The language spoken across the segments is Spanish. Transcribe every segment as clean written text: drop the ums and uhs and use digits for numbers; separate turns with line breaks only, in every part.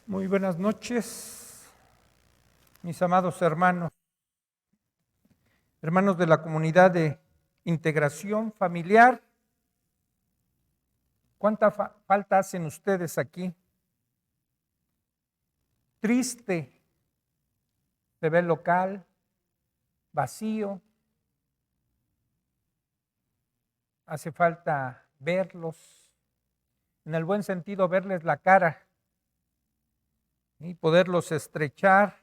Muy buenas noches, mis amados hermanos, hermanos de la comunidad de integración familiar. ¿Cuánta falta hacen ustedes aquí? Triste, se ve el local, vacío. Hace falta verlos, en el buen sentido, verles la cara y poderlos estrechar.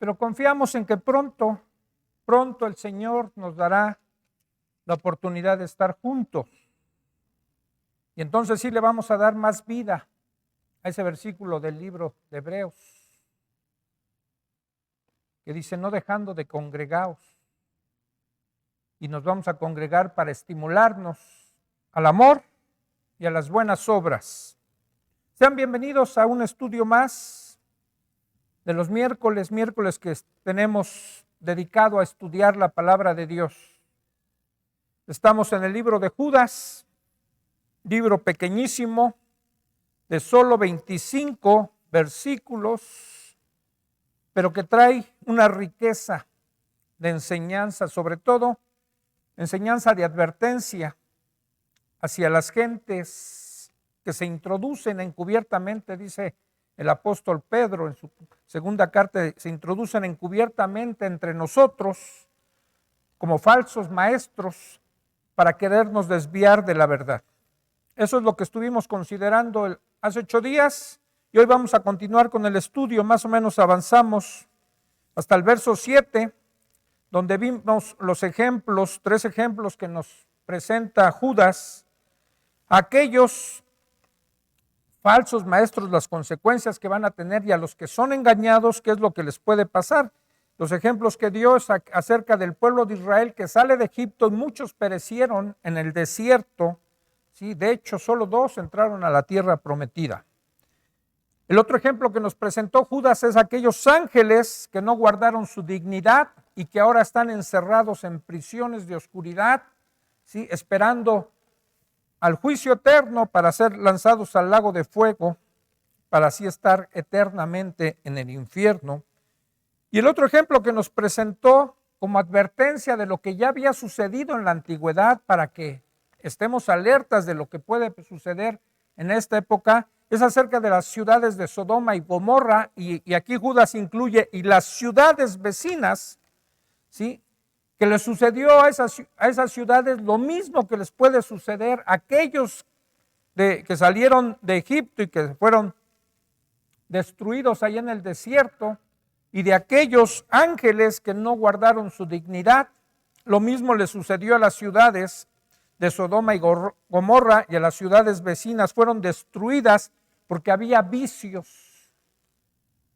Pero confiamos en que pronto el Señor nos dará la oportunidad de estar juntos. Y entonces sí le vamos a dar más vida a ese versículo del libro de Hebreos, que dice, no dejando de congregaos. Y nos vamos a congregar para estimularnos al amor y a las buenas obras. Sean bienvenidos a un estudio más de los miércoles que tenemos dedicado a estudiar la palabra de Dios. Estamos en el libro de Judas, libro pequeñísimo, de solo 25 versículos, pero que trae una riqueza de enseñanza, sobre todo enseñanza de advertencia hacia las gentes que se introducen encubiertamente, dice el apóstol Pedro en su segunda carta, se introducen encubiertamente entre nosotros como falsos maestros para querernos desviar de la verdad. Eso es lo que estuvimos considerando hace 8 días y hoy vamos a continuar con el estudio. Más o menos avanzamos hasta el verso 7, donde vimos los ejemplos, 3 ejemplos que nos presenta Judas, aquellos falsos maestros, las consecuencias que van a tener, y a los que son engañados, qué es lo que les puede pasar. Los ejemplos que dio acerca del pueblo de Israel que sale de Egipto y muchos perecieron en el desierto. Sí, de hecho, solo 2 entraron a la tierra prometida. El otro ejemplo que nos presentó Judas es aquellos ángeles que no guardaron su dignidad y que ahora están encerrados en prisiones de oscuridad, ¿sí?, esperando al juicio eterno para ser lanzados al lago de fuego, para así estar eternamente en el infierno. Y el otro ejemplo que nos presentó como advertencia de lo que ya había sucedido en la antigüedad, para que estemos alertas de lo que puede suceder en esta época, es acerca de las ciudades de Sodoma y Gomorra, y aquí Judas incluye y las ciudades vecinas, ¿sí?, que les sucedió a esas ciudades lo mismo que les puede suceder a aquellos que salieron de Egipto y que fueron destruidos allá en el desierto, y de aquellos ángeles que no guardaron su dignidad. Lo mismo les sucedió a las ciudades de Sodoma y Gomorra, y a las ciudades vecinas fueron destruidas porque había vicios,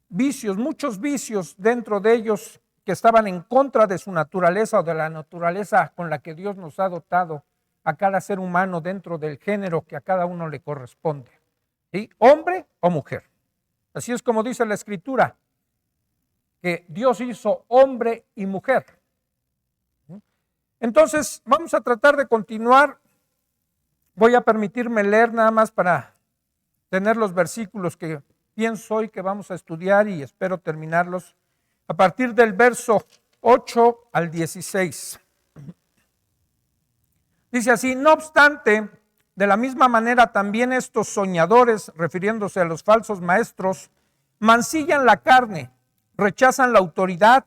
muchos vicios dentro de ellos que estaban en contra de su naturaleza o de la naturaleza con la que Dios nos ha dotado a cada ser humano dentro del género que a cada uno le corresponde, ¿sí?, hombre o mujer. Así es como dice la Escritura, que Dios hizo hombre y mujer. Entonces, vamos a tratar de continuar. Voy a permitirme leer nada más para tener los versículos que pienso hoy que vamos a estudiar, y espero terminarlos a partir del verso 8 al 16. Dice así: no obstante, de la misma manera también estos soñadores, refiriéndose a los falsos maestros, mancillan la carne, rechazan la autoridad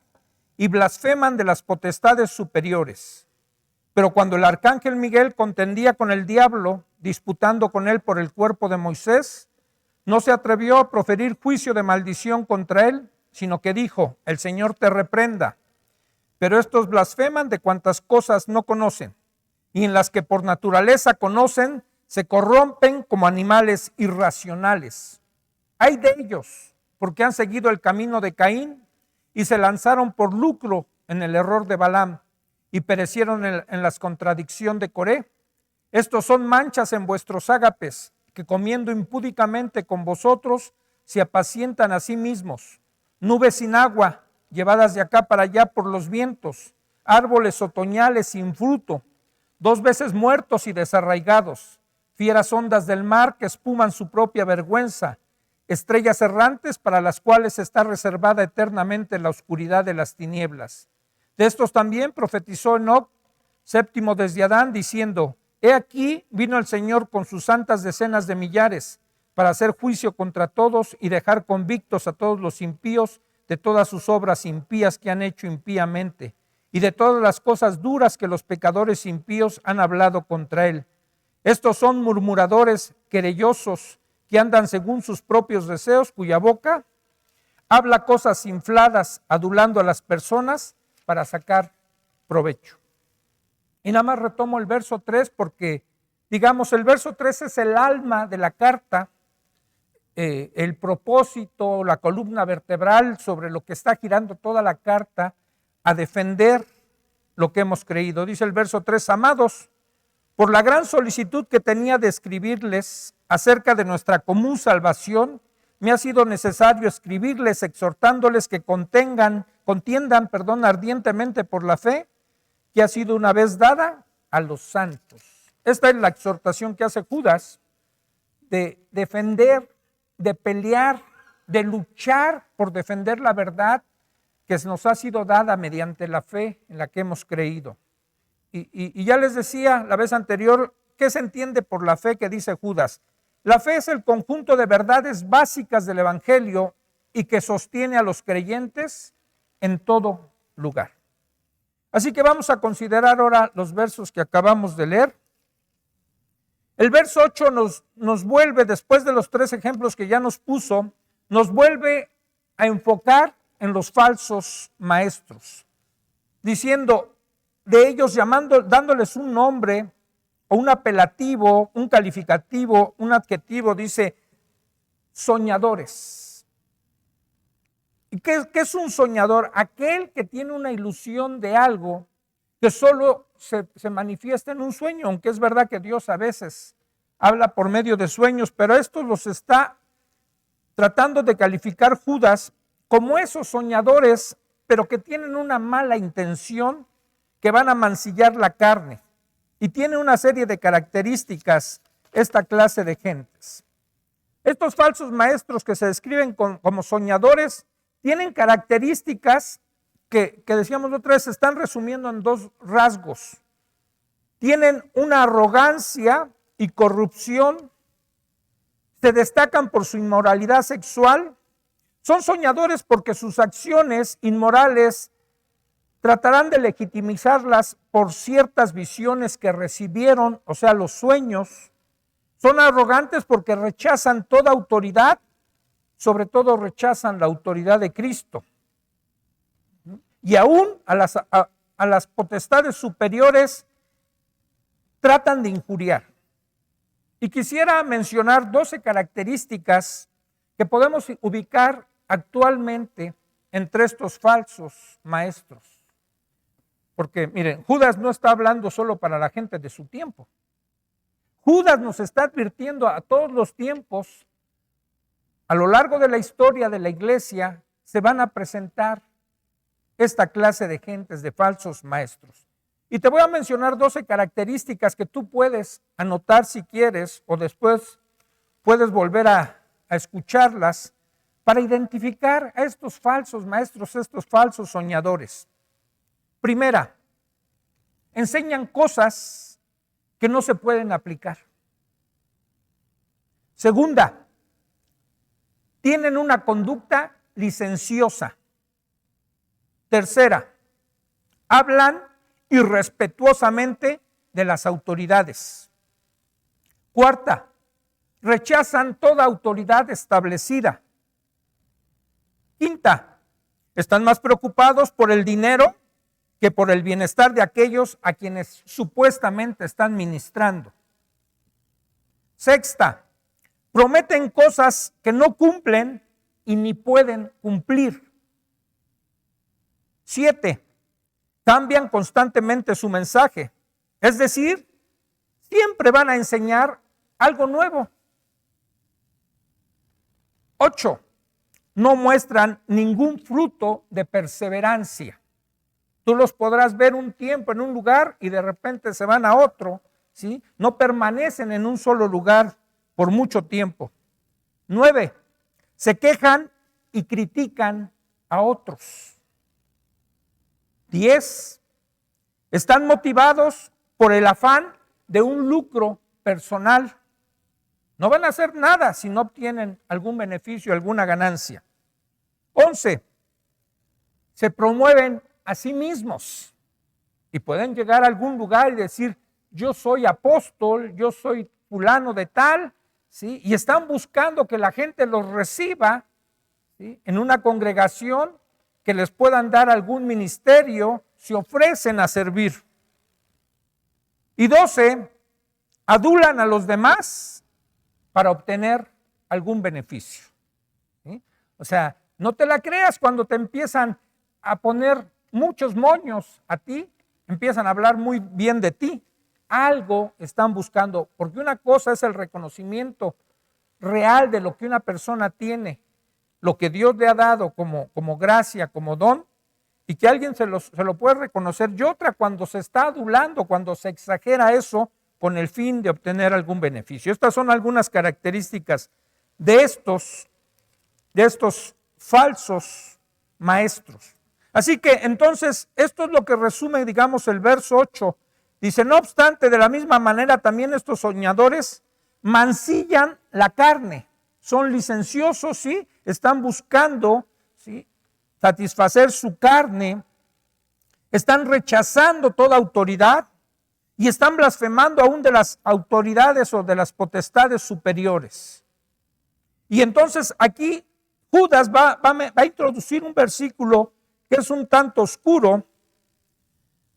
y blasfeman de las potestades superiores. Pero cuando el arcángel Miguel contendía con el diablo, disputando con él por el cuerpo de Moisés, no se atrevió a proferir juicio de maldición contra él, sino que dijo: el Señor te reprenda. Pero estos blasfeman de cuantas cosas no conocen, y en las que por naturaleza conocen, se corrompen como animales irracionales. Ay de ellos, porque han seguido el camino de Caín, y se lanzaron por lucro en el error de Balaam, y perecieron en la contradicción de Coré. Estos son manchas en vuestros ágapes, que comiendo impúdicamente con vosotros, se apacientan a sí mismos. Nubes sin agua, llevadas de acá para allá por los vientos, árboles otoñales sin fruto, 2 veces muertos y desarraigados, fieras ondas del mar que espuman su propia vergüenza, estrellas errantes para las cuales está reservada eternamente la oscuridad de las tinieblas. De estos también profetizó Enoc, séptimo desde Adán, diciendo: he aquí vino el Señor con sus santas decenas de millares para hacer juicio contra todos y dejar convictos a todos los impíos de todas sus obras impías que han hecho impíamente y de todas las cosas duras que los pecadores impíos han hablado contra él. Estos son murmuradores, querellosos, que andan según sus propios deseos, cuya boca habla cosas infladas, adulando a las personas para sacar provecho. Y nada más retomo el verso 3 porque, digamos, el verso 3 es el alma de la carta, el propósito, la columna vertebral sobre lo que está girando toda la carta a defender lo que hemos creído. Dice el verso 3: amados, por la gran solicitud que tenía de escribirles acerca de nuestra común salvación, me ha sido necesario escribirles exhortándoles que contiendan ardientemente por la fe que ha sido una vez dada a los santos. Esta es la exhortación que hace Judas de defender, de pelear, de luchar por defender la verdad que nos ha sido dada mediante la fe en la que hemos creído. Y ya les decía la vez anterior, ¿qué se entiende por la fe que dice Judas? La fe es el conjunto de verdades básicas del Evangelio y que sostiene a los creyentes en todo lugar. Así que vamos a considerar ahora los versos que acabamos de leer. El verso 8 nos vuelve, después de los 3 ejemplos que ya nos puso, nos vuelve a enfocar en los falsos maestros, diciendo de ellos, dándoles un nombre o un apelativo, un calificativo, un adjetivo, dice soñadores. ¿Y qué es un soñador? Aquel que tiene una ilusión de algo que solo se manifiesta en un sueño, aunque es verdad que Dios a veces habla por medio de sueños, pero esto los está tratando de calificar Judas como esos soñadores, pero que tienen una mala intención, que van a mancillar la carne. Y tiene una serie de características esta clase de gentes. Estos falsos maestros que se describen como soñadores tienen características que decíamos otra vez, se están resumiendo en 2 rasgos. Tienen una arrogancia y corrupción, se destacan por su inmoralidad sexual, son soñadores porque sus acciones inmorales tratarán de legitimizarlas por ciertas visiones que recibieron, o sea, los sueños. Son arrogantes porque rechazan toda autoridad, sobre todo rechazan la autoridad de Cristo. Y aún a las potestades superiores tratan de injuriar. Y quisiera mencionar 12 características que podemos ubicar actualmente entre estos falsos maestros. Porque miren, Judas no está hablando solo para la gente de su tiempo. Judas nos está advirtiendo a todos los tiempos, a lo largo de la historia de la iglesia, se van a presentar esta clase de gentes, de falsos maestros. Y te voy a mencionar 12 características que tú puedes anotar si quieres, o después puedes volver a escucharlas, para identificar a estos falsos maestros, estos falsos soñadores. Primera, enseñan cosas que no se pueden aplicar. Segunda, tienen una conducta licenciosa. Tercera, hablan irrespetuosamente de las autoridades. Cuarta, rechazan toda autoridad establecida. Quinta, están más preocupados por el dinero que por el bienestar de aquellos a quienes supuestamente están ministrando. Sexta, prometen cosas que no cumplen y ni pueden cumplir. 7, cambian constantemente su mensaje, es decir, siempre van a enseñar algo nuevo. 8, no muestran ningún fruto de perseverancia. Tú los podrás ver un tiempo en un lugar y de repente se van a otro, ¿sí? No permanecen en un solo lugar por mucho tiempo. 9, se quejan y critican a otros. 10, están motivados por el afán de un lucro personal. No van a hacer nada si no obtienen algún beneficio, alguna ganancia. 11, se promueven a sí mismos y pueden llegar a algún lugar y decir, yo soy apóstol, yo soy fulano de tal, ¿sí? Y están buscando que la gente los reciba, ¿sí?, en una congregación, que les puedan dar algún ministerio, se ofrecen a servir. Y 12, adulan a los demás para obtener algún beneficio, ¿sí? O sea, no te la creas cuando te empiezan a poner muchos moños a ti, empiezan a hablar muy bien de ti. Algo están buscando, porque una cosa es el reconocimiento real de lo que una persona tiene, lo que Dios le ha dado como gracia, como don, y que alguien se lo puede reconocer. Y otra cuando se está adulando, cuando se exagera eso con el fin de obtener algún beneficio. Estas son algunas características de estos falsos maestros. Así que entonces esto es lo que resume, digamos, el verso 8. Dice, no obstante, de la misma manera también estos soñadores mancillan la carne. Son licenciosos, ¿sí? Están buscando, ¿sí?, satisfacer su carne. Están rechazando toda autoridad y están blasfemando aún de las autoridades o de las potestades superiores. Y entonces aquí Judas va a introducir un versículo que es un tanto oscuro.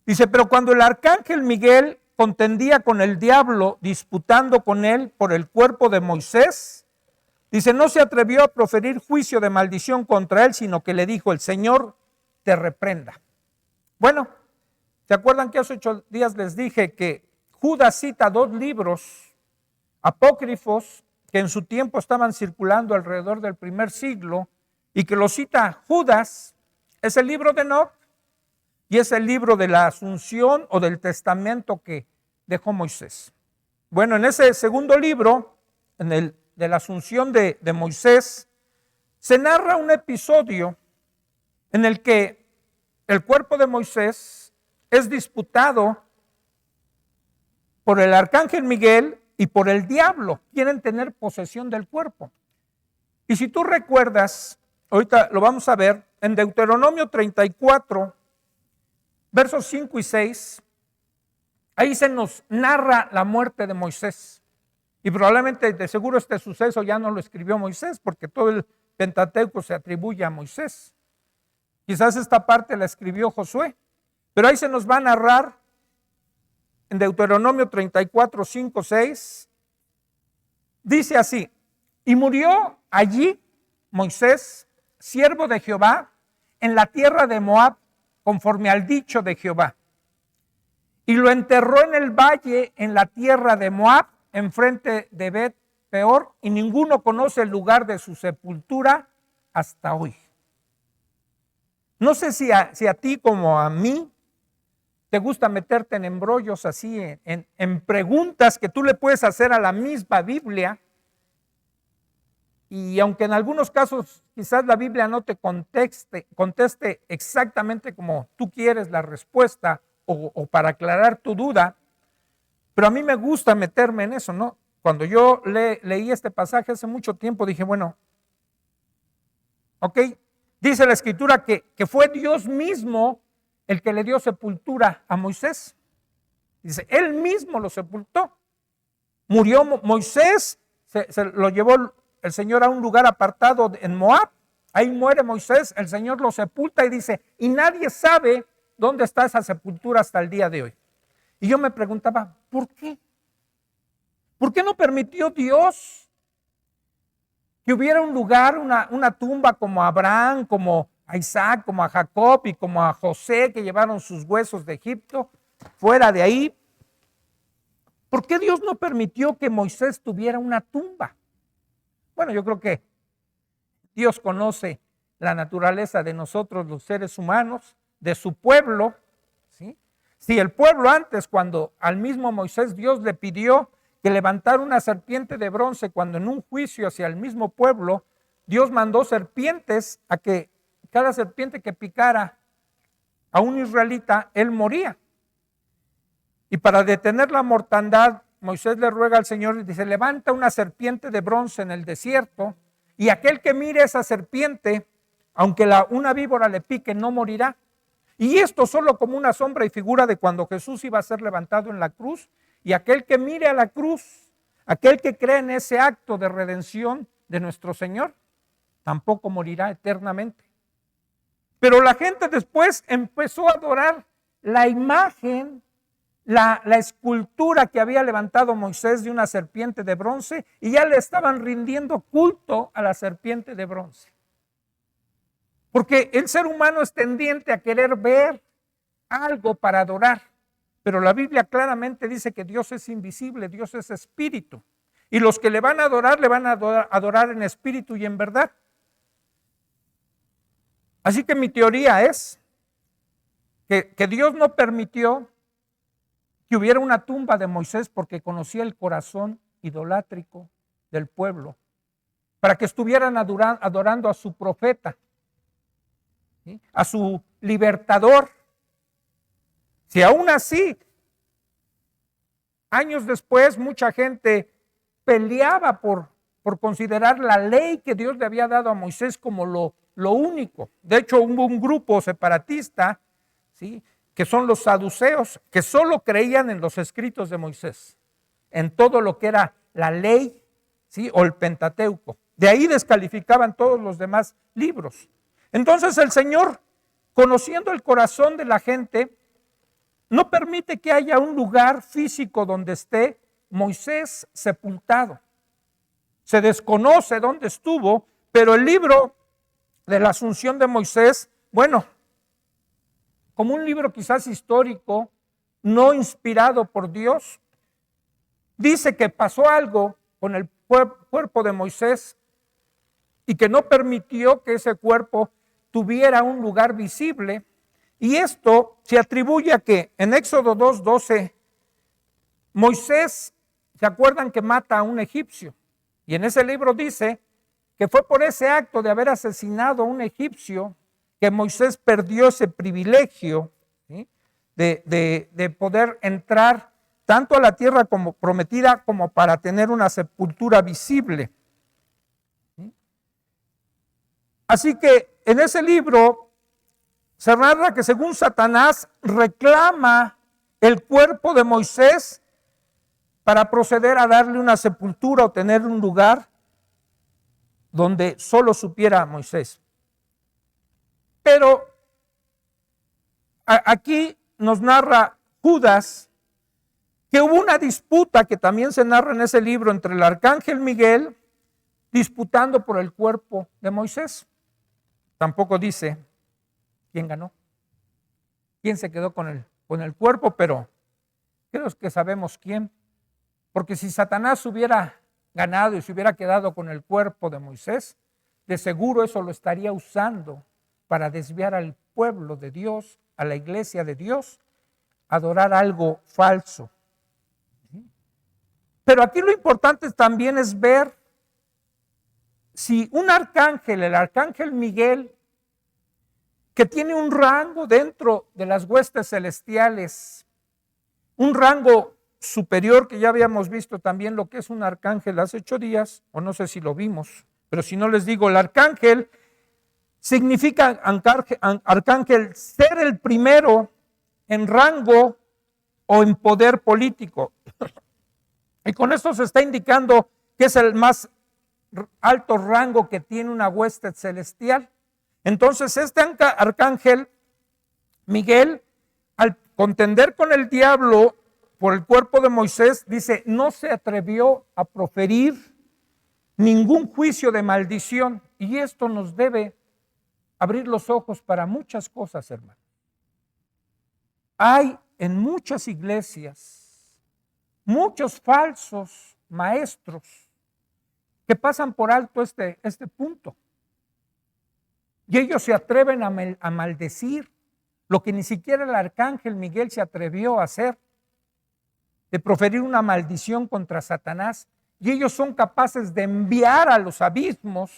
Dice, pero cuando el arcángel Miguel contendía con el diablo, disputando con él por el cuerpo de Moisés, dice, no se atrevió a proferir juicio de maldición contra él, sino que le dijo, el Señor te reprenda. Bueno, ¿se acuerdan que hace 8 días les dije que Judas cita 2 libros apócrifos que en su tiempo estaban circulando alrededor del primer siglo y que lo cita Judas? Es el libro de Enoc y es el libro de la Asunción o del testamento que dejó Moisés. Bueno, en ese segundo libro, en el de la Asunción de Moisés, se narra un episodio en el que el cuerpo de Moisés es disputado por el arcángel Miguel y por el diablo. Quieren tener posesión del cuerpo. Y si tú recuerdas, ahorita lo vamos a ver, en Deuteronomio 34, versos 5 y 6, ahí se nos narra la muerte de Moisés. Y probablemente, de seguro, este suceso ya no lo escribió Moisés, porque todo el Pentateuco se atribuye a Moisés. Quizás esta parte la escribió Josué, pero ahí se nos va a narrar en Deuteronomio 34, 5, 6. Dice así, y murió allí Moisés, siervo de Jehová, en la tierra de Moab, conforme al dicho de Jehová. Y lo enterró en el valle, en la tierra de Moab, enfrente de Bet Peor, y ninguno conoce el lugar de su sepultura hasta hoy. No sé si a ti como a mí te gusta meterte en embrollos así, en preguntas que tú le puedes hacer a la misma Biblia, y aunque en algunos casos quizás la Biblia no te conteste exactamente como tú quieres la respuesta o para aclarar tu duda, pero a mí me gusta meterme en eso, ¿no? Cuando yo leí este pasaje hace mucho tiempo, dije, bueno, ok, dice la Escritura que fue Dios mismo el que le dio sepultura a Moisés. Dice, él mismo lo sepultó. Murió Moisés, se lo llevó el Señor a un lugar apartado en Moab. Ahí muere Moisés, el Señor lo sepulta y dice, y nadie sabe dónde está esa sepultura hasta el día de hoy. Y yo me preguntaba, ¿por qué? ¿Por qué no permitió Dios que hubiera un lugar, una tumba como a Abraham, como a Isaac, como a Jacob y como a José, que llevaron sus huesos de Egipto, fuera de ahí? ¿Por qué Dios no permitió que Moisés tuviera una tumba? Bueno, yo creo que Dios conoce la naturaleza de nosotros, los seres humanos, de su pueblo, ¿sí? Si el pueblo antes, cuando al mismo Moisés Dios le pidió que levantara una serpiente de bronce, cuando en un juicio hacia el mismo pueblo, Dios mandó serpientes a que cada serpiente que picara a un israelita, él moría. Y para detener la mortandad, Moisés le ruega al Señor y dice, levanta una serpiente de bronce en el desierto, y aquel que mire esa serpiente, aunque una víbora le pique, no morirá. Y esto solo como una sombra y figura de cuando Jesús iba a ser levantado en la cruz, y aquel que mire a la cruz, aquel que cree en ese acto de redención de nuestro Señor, tampoco morirá eternamente. Pero la gente después empezó a adorar la imagen, la escultura que había levantado Moisés de una serpiente de bronce, y ya le estaban rindiendo culto a la serpiente de bronce. Porque el ser humano es tendiente a querer ver algo para adorar, pero la Biblia claramente dice que Dios es invisible, Dios es espíritu, y los que le van a adorar en espíritu y en verdad. Así que mi teoría es que Dios no permitió que hubiera una tumba de Moisés porque conocía el corazón idolátrico del pueblo, para que estuvieran adorando a su profeta, ¿sí?, a su libertador. Si aún así, años después, mucha gente peleaba por considerar la ley que Dios le había dado a Moisés como lo único. De hecho, hubo un grupo separatista, ¿sí?, que son los saduceos, que solo creían en los escritos de Moisés, en todo lo que era la ley, ¿sí?, o el Pentateuco. De ahí descalificaban todos los demás libros. Entonces el Señor, conociendo el corazón de la gente, no permite que haya un lugar físico donde esté Moisés sepultado. Se desconoce dónde estuvo, pero el libro de la Asunción de Moisés, bueno, como un libro quizás histórico, no inspirado por Dios, dice que pasó algo con el cuerpo de Moisés y que no permitió que ese cuerpo tuviera un lugar visible. Y esto se atribuye a que en Éxodo 2:12, Moisés, ¿se acuerdan que mata a un egipcio? Y en ese libro dice que fue por ese acto de haber asesinado a un egipcio que Moisés perdió ese privilegio, ¿sí?, de poder entrar tanto a la tierra como prometida como para tener una sepultura visible. ¿Sí? Así que en ese libro se narra que según Satanás reclama el cuerpo de Moisés para proceder a darle una sepultura o tener un lugar donde solo supiera Moisés. Pero aquí nos narra Judas que hubo una disputa que también se narra en ese libro entre el arcángel Miguel disputando por el cuerpo de Moisés. Tampoco dice quién ganó, quién se quedó con el cuerpo, pero creo que sabemos quién. Porque si Satanás hubiera ganado y se hubiera quedado con el cuerpo de Moisés, de seguro eso lo estaría usando para desviar al pueblo de Dios, a la iglesia de Dios, a adorar algo falso. ¿Sí? Pero aquí lo importante también es ver si un arcángel, el arcángel Miguel, que tiene un rango dentro de las huestes celestiales, un rango superior que ya habíamos visto también lo que es un arcángel hace 8 días, o no sé si lo vimos, pero si no les digo, el arcángel significa arcángel ser el primero en rango o en poder político. Y con esto se está indicando que es el más alto rango que tiene una hueste celestial. Entonces este arcángel Miguel, al contender con el diablo por el cuerpo de Moisés, dice, no se atrevió a proferir ningún juicio de maldición. Y esto nos debe abrir los ojos para muchas cosas, hermano. Hay en muchas iglesias muchos falsos maestros que pasan por alto este punto. Y ellos se atreven a maldecir lo que ni siquiera el arcángel Miguel se atrevió a hacer, de proferir una maldición contra Satanás. Y ellos son capaces de enviar a los abismos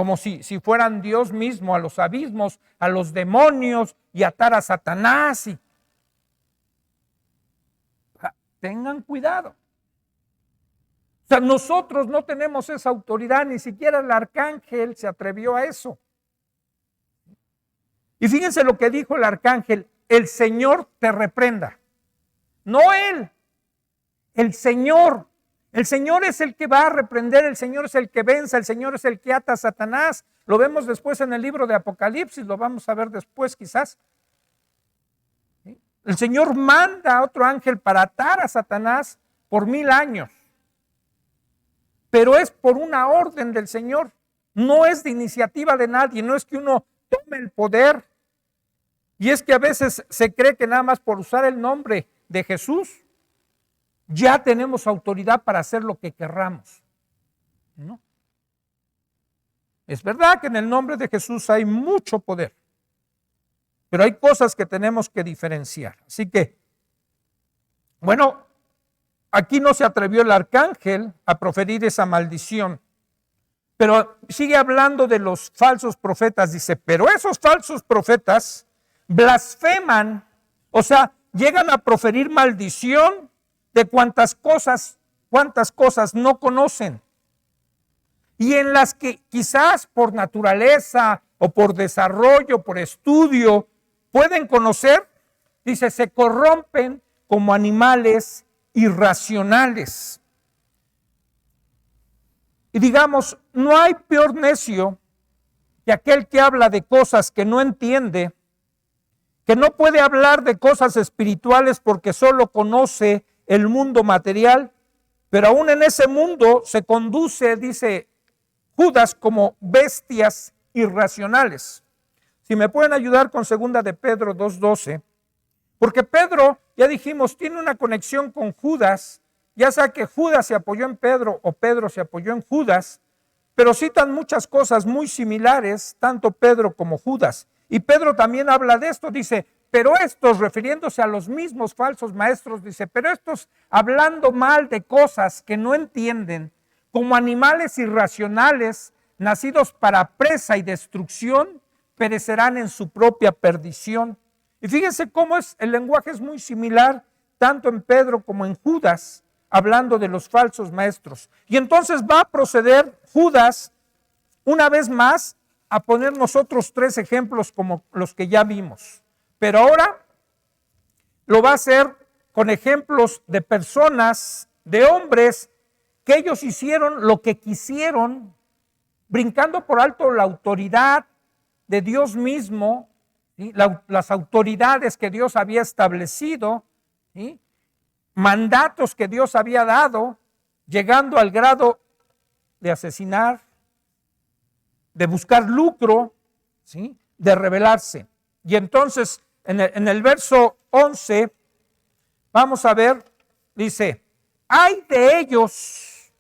como si fueran Dios mismo, a los abismos, a los demonios y atar a Satanás. Tengan cuidado. O sea, nosotros no tenemos esa autoridad, ni siquiera el arcángel se atrevió a eso. Y fíjense lo que dijo el arcángel: el Señor te reprenda. No él, el Señor. El Señor es el que va a reprender, el Señor es el que venza, el Señor es el que ata a Satanás. Lo vemos después en el libro de Apocalipsis, lo vamos a ver después quizás. El Señor manda a otro ángel para atar a Satanás por 1000 años. Pero es por una orden del Señor, no es de iniciativa de nadie, no es que uno tome el poder. Y es que a veces se cree que nada más por usar el nombre de Jesús ya tenemos autoridad para hacer lo que querramos. ¿No? Es verdad que en el nombre de Jesús hay mucho poder, pero hay cosas que tenemos que diferenciar. Así que, bueno, aquí no se atrevió el arcángel a proferir esa maldición, pero sigue hablando de los falsos profetas. Dice, pero esos falsos profetas blasfeman, o sea, llegan a proferir maldición de cuantas cosas no conocen, y en las que quizás por naturaleza o por desarrollo, por estudio, pueden conocer. Dice, se corrompen como animales irracionales. Y digamos, no hay peor necio que aquel que habla de cosas que no entiende, que no puede hablar de cosas espirituales porque solo conoce el mundo material, pero aún en ese mundo se conduce, dice Judas, como bestias irracionales. Si me pueden ayudar con 2 de Pedro 2:12, porque Pedro, ya dijimos, tiene una conexión con Judas, ya sea que Judas se apoyó en Pedro o Pedro se apoyó en Judas, pero citan muchas cosas muy similares, tanto Pedro como Judas. Y Pedro también habla de esto, dice, pero estos, refiriéndose a los mismos falsos maestros, dice, pero estos hablando mal de cosas que no entienden, como animales irracionales, nacidos para presa y destrucción, perecerán en su propia perdición. Y fíjense cómo el lenguaje es muy similar, tanto en Pedro como en Judas, hablando de los falsos maestros. Y entonces va a proceder Judas, una vez más, a ponernos otros 3 ejemplos como los que ya vimos. Pero ahora lo va a hacer con ejemplos de personas, de hombres, que ellos hicieron lo que quisieron, brincando por alto la autoridad de Dios mismo, ¿sí? Las autoridades que Dios había establecido, ¿sí? Mandatos que Dios había dado, llegando al grado de asesinar, de buscar lucro, ¿sí? De rebelarse. Y entonces, en el verso 11, vamos a ver, dice, hay de ellos,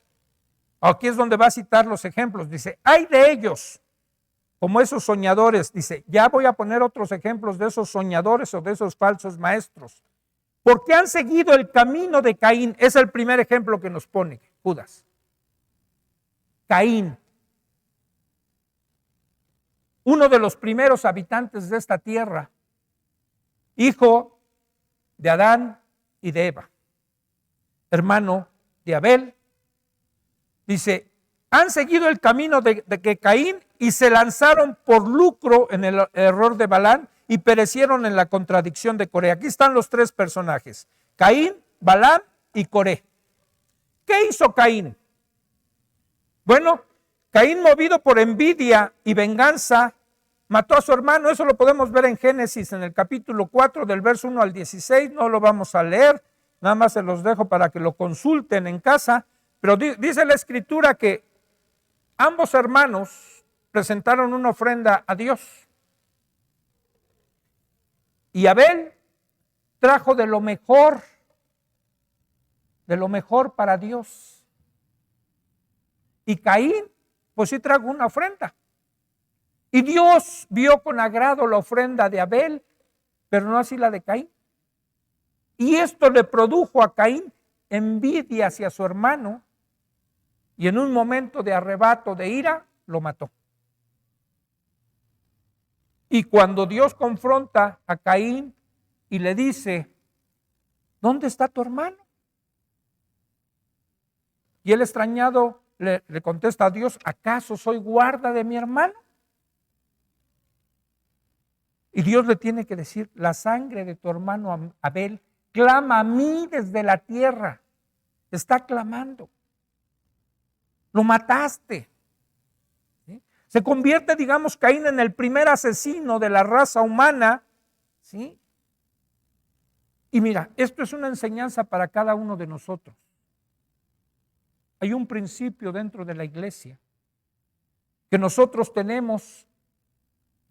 aquí es donde va a citar los ejemplos, dice, hay de ellos, como esos soñadores, dice, ya voy a poner otros ejemplos de esos soñadores o de esos falsos maestros, porque han seguido el camino de Caín. Es el primer ejemplo que nos pone Judas. Caín, uno de los primeros habitantes de esta tierra, hijo de Adán y de Eva, hermano de Abel. Dice, han seguido el camino de que Caín y se lanzaron por lucro en el error de Balaam y perecieron en la contradicción de Coré. Aquí están los 3 personajes, Caín, Balaam y Coré. ¿Qué hizo Caín? Bueno, Caín, movido por envidia y venganza, mató a su hermano. Eso lo podemos ver en Génesis, en el capítulo 4, del verso 1 al 16. No lo vamos a leer, nada más se los dejo para que lo consulten en casa. Pero dice la Escritura que ambos hermanos presentaron una ofrenda a Dios. Y Abel trajo de lo mejor para Dios. Y Caín, pues sí trajo una ofrenda. Y Dios vio con agrado la ofrenda de Abel, pero no así la de Caín. Y esto le produjo a Caín envidia hacia su hermano, y en un momento de arrebato de ira, lo mató. Y cuando Dios confronta a Caín y le dice, ¿dónde está tu hermano? Y el extrañado le contesta a Dios, ¿acaso soy guarda de mi hermano? Y Dios le tiene que decir, la sangre de tu hermano Abel clama a mí desde la tierra. Está clamando. Lo mataste. ¿Sí? Se convierte, digamos, Caín en el primer asesino de la raza humana. ¿Sí? Y mira, esto es una enseñanza para cada uno de nosotros. Hay un principio dentro de la iglesia que nosotros tenemos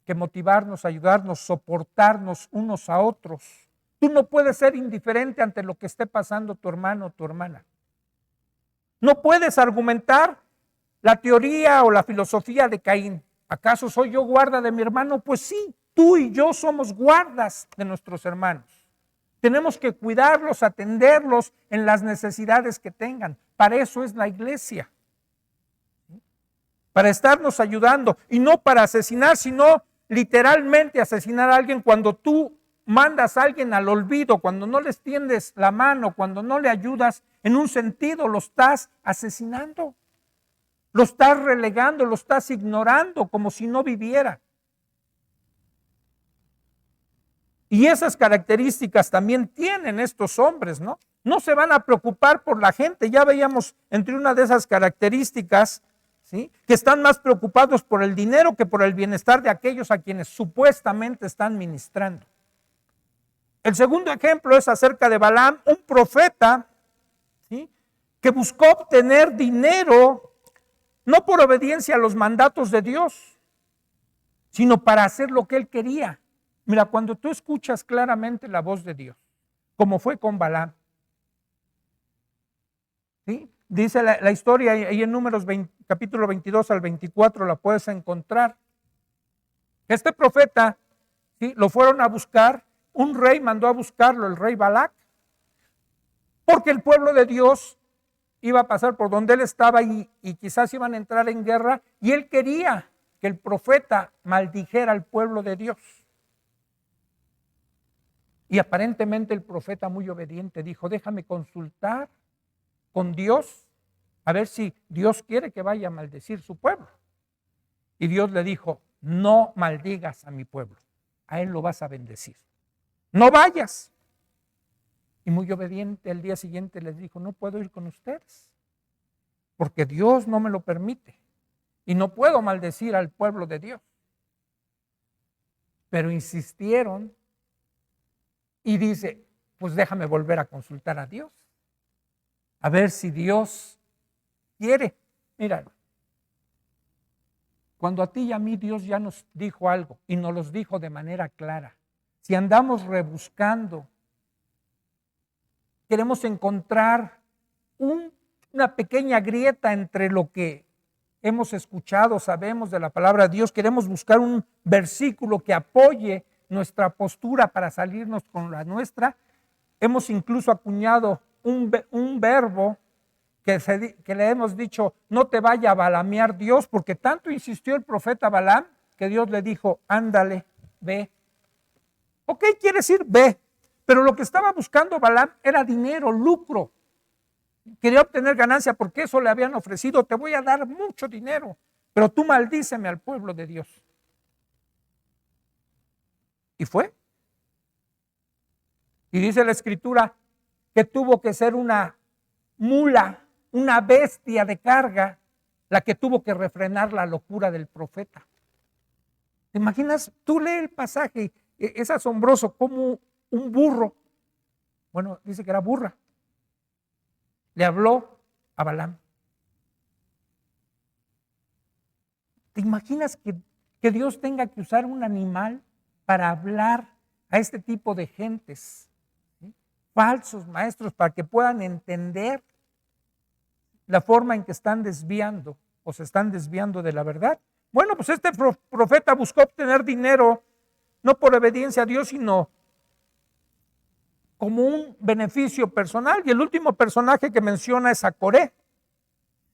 que motivarnos, ayudarnos, soportarnos unos a otros. Tú no puedes ser indiferente ante lo que esté pasando tu hermano o tu hermana. No puedes argumentar la teoría o la filosofía de Caín. ¿Acaso soy yo guarda de mi hermano? Pues sí, tú y yo somos guardas de nuestros hermanos. Tenemos que cuidarlos, atenderlos en las necesidades que tengan. Para eso es la iglesia. Para estarnos ayudando y no para asesinar, sino literalmente asesinar a alguien cuando tú mandas a alguien al olvido, cuando no les tiendes la mano, cuando no le ayudas, en un sentido lo estás asesinando, lo estás relegando, lo estás ignorando como si no viviera. Y esas características también tienen estos hombres, ¿no? No se van a preocupar por la gente. Ya veíamos entre una de esas características, ¿sí?, que están más preocupados por el dinero que por el bienestar de aquellos a quienes supuestamente están ministrando. El segundo ejemplo es acerca de Balaam, un profeta, ¿sí?, que buscó obtener dinero no por obediencia a los mandatos de Dios, sino para hacer lo que él quería. Mira, cuando tú escuchas claramente la voz de Dios, como fue con Balaam, ¿sí?, dice la historia ahí en Números capítulo 22 al 24, la puedes encontrar. Este profeta, ¿sí?, lo fueron a buscar, un rey mandó a buscarlo, el rey Balac, porque el pueblo de Dios iba a pasar por donde él estaba y quizás iban a entrar en guerra, y él quería que el profeta maldijera al pueblo de Dios. Y aparentemente el profeta, muy obediente, dijo, déjame consultar con Dios a ver si Dios quiere que vaya a maldecir su pueblo. Y Dios le dijo, no maldigas a mi pueblo, a él lo vas a bendecir. No vayas. Y muy obediente, al día siguiente les dijo, no puedo ir con ustedes, porque Dios no me lo permite. Y no puedo maldecir al pueblo de Dios. Pero insistieron y dice, pues déjame volver a consultar a Dios, a ver si Dios quiere. Mira, cuando a ti y a mí Dios ya nos dijo algo y nos los dijo de manera clara, si andamos rebuscando, queremos encontrar una pequeña grieta entre lo que hemos escuchado, sabemos de la palabra de Dios, queremos buscar un versículo que apoye nuestra postura para salirnos con la nuestra. Hemos incluso acuñado un verbo que le hemos dicho, no te vaya a balamear Dios, porque tanto insistió el profeta Balaam que Dios le dijo, ándale, ve. Ok, quiere decir ve, pero lo que estaba buscando Balaam era dinero, lucro. Quería obtener ganancia porque eso le habían ofrecido, te voy a dar mucho dinero, pero tú maldíceme al pueblo de Dios. Y fue. Y dice la escritura que tuvo que ser una mula, una bestia de carga, la que tuvo que refrenar la locura del profeta. ¿Te imaginas? Tú lee el pasaje, es asombroso como un burro, bueno, dice que era burra, le habló a Balaam. ¿Te imaginas que Dios tenga que usar un animal para hablar a este tipo de gentes, ¿sí?, falsos maestros, para que puedan entender la forma en que están desviando o se están desviando de la verdad? Bueno, pues este profeta buscó obtener dinero no por obediencia a Dios, sino como un beneficio personal. Y el último personaje que menciona es a Coré.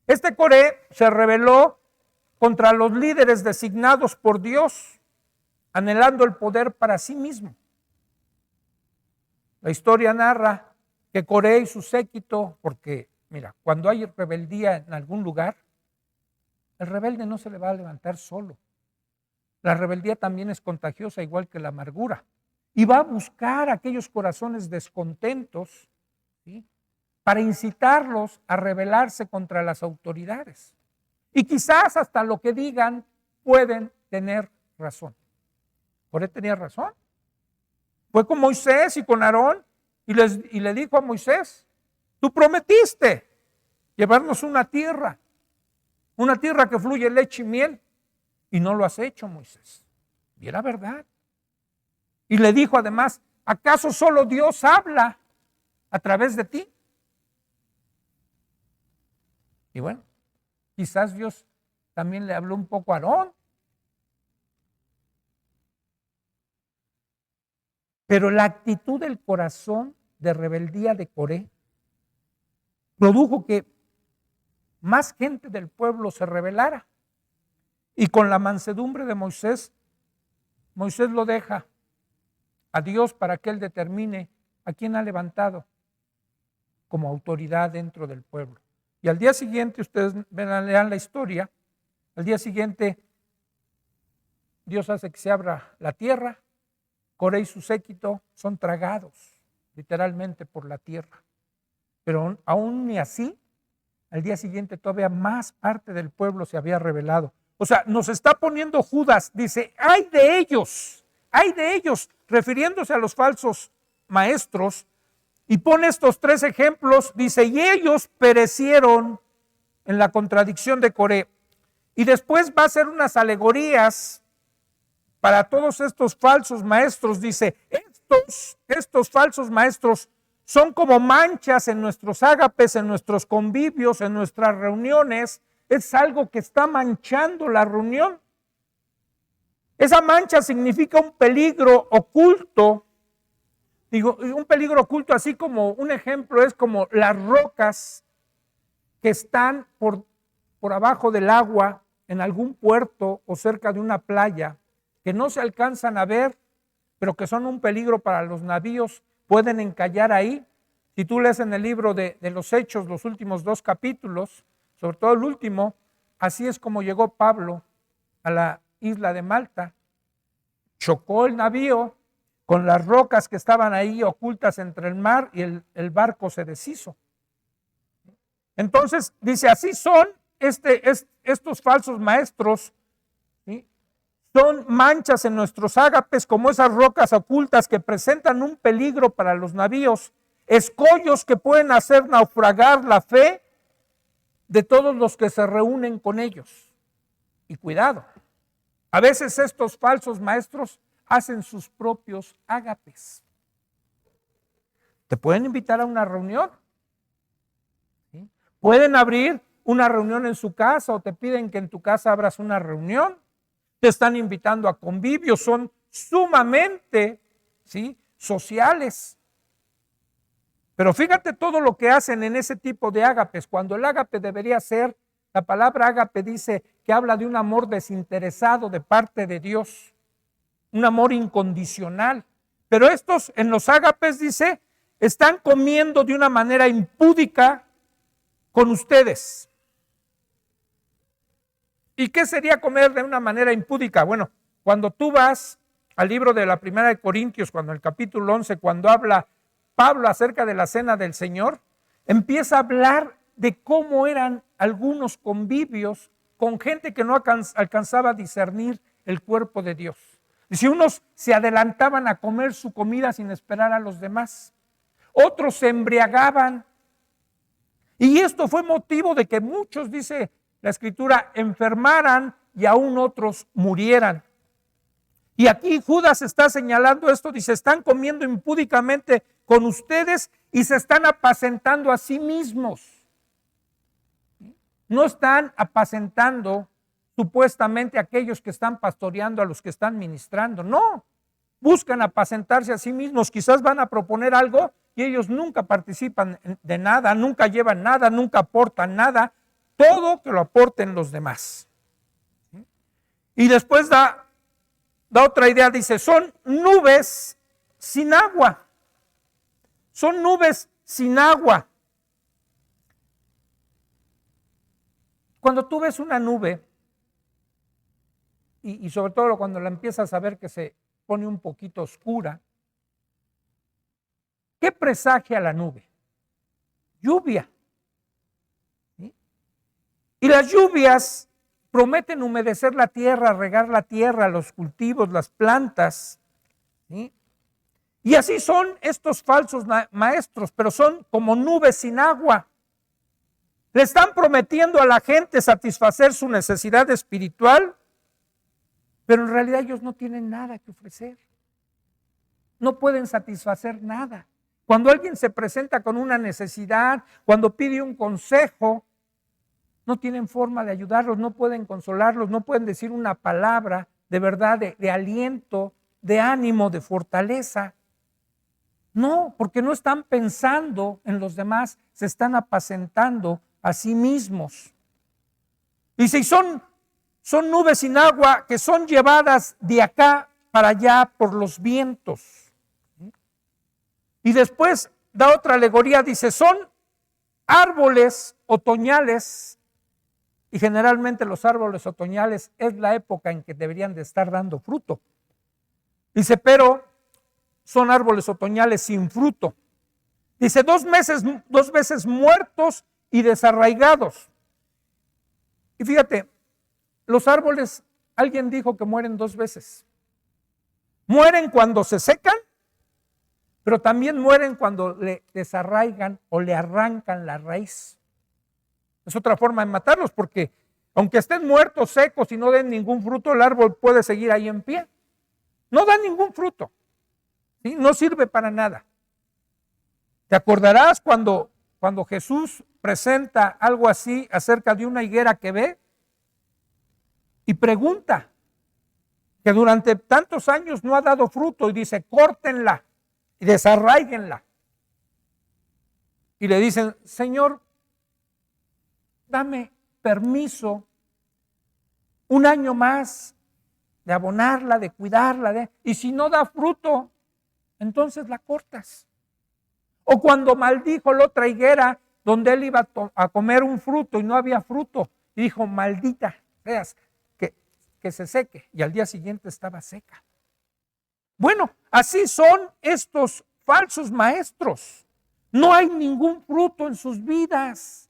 Este Coré se rebeló contra los líderes designados por Dios anhelando el poder para sí mismo. La historia narra que Coré y su séquito, porque mira, cuando hay rebeldía en algún lugar, el rebelde no se le va a levantar solo. La rebeldía también es contagiosa, igual que la amargura. Y va a buscar aquellos corazones descontentos, ¿sí?, para incitarlos a rebelarse contra las autoridades. Y quizás hasta lo que digan pueden tener razón. Coré tenía razón. Fue con Moisés y con Aarón y le dijo a Moisés: tú prometiste llevarnos una tierra que fluye leche y miel, y no lo has hecho, Moisés. Y era verdad. Y le dijo además: ¿acaso solo Dios habla a través de ti? Y bueno, quizás Dios también le habló un poco a Aarón. Pero la actitud del corazón de rebeldía de Coré produjo que más gente del pueblo se rebelara. Y con la mansedumbre de Moisés, Moisés lo deja a Dios para que él determine a quién ha levantado como autoridad dentro del pueblo. Y al día siguiente, ustedes lean la historia, al día siguiente Dios hace que se abra la tierra. Coré y su séquito son tragados literalmente por la tierra. Pero aún ni así, al día siguiente todavía más parte del pueblo se había rebelado. O sea, nos está poniendo Judas, dice: ¡ay de ellos! ¡Ay de ellos! Refiriéndose a los falsos maestros, y pone estos 3 ejemplos, dice: y ellos perecieron en la contradicción de Coré. Y después va a hacer unas alegorías para todos estos falsos maestros. Dice: estos falsos maestros son como manchas en nuestros ágapes, en nuestros convivios, en nuestras reuniones. Es algo que está manchando la reunión. Esa mancha significa un peligro oculto. Digo, un peligro oculto, así como un ejemplo es como las rocas que están por abajo del agua en algún puerto o cerca de una playa, que no se alcanzan a ver, pero que son un peligro para los navíos, pueden encallar ahí. Si tú lees en el libro de los Hechos, los últimos 2 capítulos, sobre todo el último, así es como llegó Pablo a la isla de Malta. Chocó el navío con las rocas que estaban ahí ocultas entre el mar, y el barco se deshizo. Entonces dice: así son estos falsos maestros, ¿sí? Son manchas en nuestros ágapes, como esas rocas ocultas que presentan un peligro para los navíos, escollos que pueden hacer naufragar la fe de todos los que se reúnen con ellos. Y cuidado, a veces estos falsos maestros hacen sus propios ágapes. Te pueden invitar a una reunión, ¿sí? Pueden abrir una reunión en su casa, o te piden que en tu casa abras una reunión. Te están invitando a convivios, son sumamente, ¿sí?, sociales. Pero fíjate todo lo que hacen en ese tipo de ágapes, cuando el ágape debería ser, la palabra ágape dice que habla de un amor desinteresado de parte de Dios, un amor incondicional. Pero estos en los ágapes, dice, están comiendo de una manera impúdica con ustedes. ¿Y qué sería comer de una manera impúdica? Bueno, cuando tú vas al libro de la Primera de Corintios, cuando en el capítulo 11, cuando habla Pablo acerca de la cena del Señor, empieza a hablar de cómo eran algunos convivios con gente que no alcanzaba a discernir el cuerpo de Dios. Y si unos se adelantaban a comer su comida sin esperar a los demás, otros se embriagaban. Y esto fue motivo de que muchos, dice la Escritura, enfermaran y aún otros murieran. Y aquí Judas está señalando esto, dice: están comiendo impúdicamente con ustedes y se están apacentando a sí mismos. No están apacentando supuestamente a aquellos que están pastoreando, a los que están ministrando. No, buscan apacentarse a sí mismos. Quizás van a proponer algo y ellos nunca participan de nada, nunca llevan nada, nunca aportan nada. Todo que lo aporten los demás. Y después da da otra idea, dice, son nubes sin agua. Son nubes sin agua. Cuando tú ves una nube, y sobre todo cuando la empiezas a ver que se pone un poquito oscura, ¿qué presagia la nube? Lluvia. ¿Sí? Y las lluvias prometen humedecer la tierra, regar la tierra, los cultivos, las plantas. ¿Sí? Y así son estos falsos maestros, pero son como nubes sin agua. Le están prometiendo a la gente satisfacer su necesidad espiritual, pero en realidad ellos no tienen nada que ofrecer. No pueden satisfacer nada. Cuando alguien se presenta con una necesidad, cuando pide un consejo, no tienen forma de ayudarlos, no pueden consolarlos, no pueden decir una palabra de verdad, de aliento, de ánimo, de fortaleza. No, porque no están pensando en los demás, se están apacentando a sí mismos. Y si son nubes sin agua que son llevadas de acá para allá por los vientos. Y después da otra alegoría, dice, son árboles otoñales, y generalmente los árboles otoñales es la época en que deberían de estar dando fruto. Dice, pero son árboles otoñales sin fruto. Dice, dos veces muertos y desarraigados. Y fíjate, los árboles, alguien dijo que mueren dos veces. Mueren cuando se secan, pero también mueren cuando le desarraigan o le arrancan la raíz. Es otra forma de matarlos, porque aunque estén muertos, secos y no den ningún fruto, el árbol puede seguir ahí en pie. No da ningún fruto, ¿sí? No sirve para nada. ¿Te acordarás cuando Jesús presenta algo así acerca de una higuera que ve? Y pregunta, que durante tantos años no ha dado fruto, y dice, córtenla y desarraíguenla. Y le dicen, Señor, dame permiso un año más de abonarla, de cuidarla, y si no da fruto, entonces la cortas. O cuando maldijo la otra higuera donde él iba a comer un fruto y no había fruto, y dijo, maldita seas, que se seque, y al día siguiente estaba seca. Bueno, así son estos falsos maestros. No hay ningún fruto en sus vidas.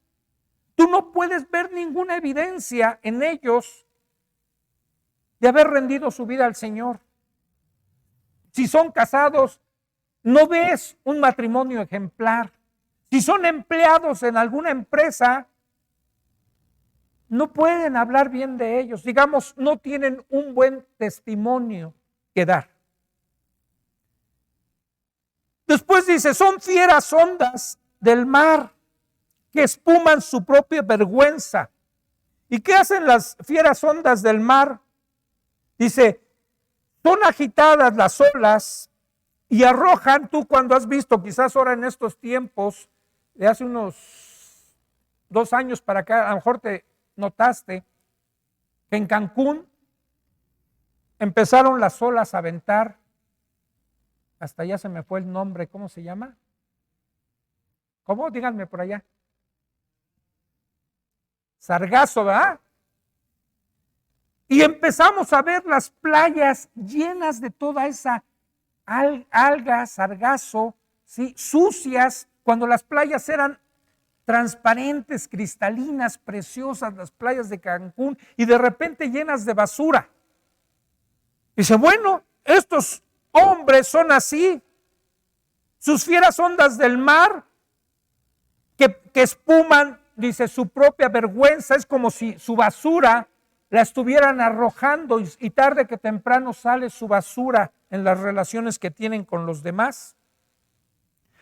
Tú no puedes ver ninguna evidencia en ellos de haber rendido su vida al Señor. Si son casados, no ves un matrimonio ejemplar. Si son empleados en alguna empresa, no pueden hablar bien de ellos. Digamos, no tienen un buen testimonio que dar. Después dice, son fieras ondas del mar que espuman su propia vergüenza. ¿Y qué hacen las fieras ondas del mar? Dice, son agitadas las olas y arrojan, tú cuando has visto, quizás ahora en estos tiempos, de hace unos 2 años para acá, a lo mejor te notaste que en Cancún empezaron las olas a aventar, hasta ya se me fue el nombre, ¿cómo se llama? ¿Cómo? Díganme por allá. Sargazo, ¿verdad? Y empezamos a ver las playas llenas de toda esa alga, sargazo, ¿sí? Sucias, cuando las playas eran transparentes, cristalinas, preciosas, las playas de Cancún, y de repente llenas de basura. Dice, bueno, estos hombres son así, sus fieras ondas del mar que espuman, dice, su propia vergüenza, es como si su basura la estuvieran arrojando, y tarde que temprano sale su basura en las relaciones que tienen con los demás.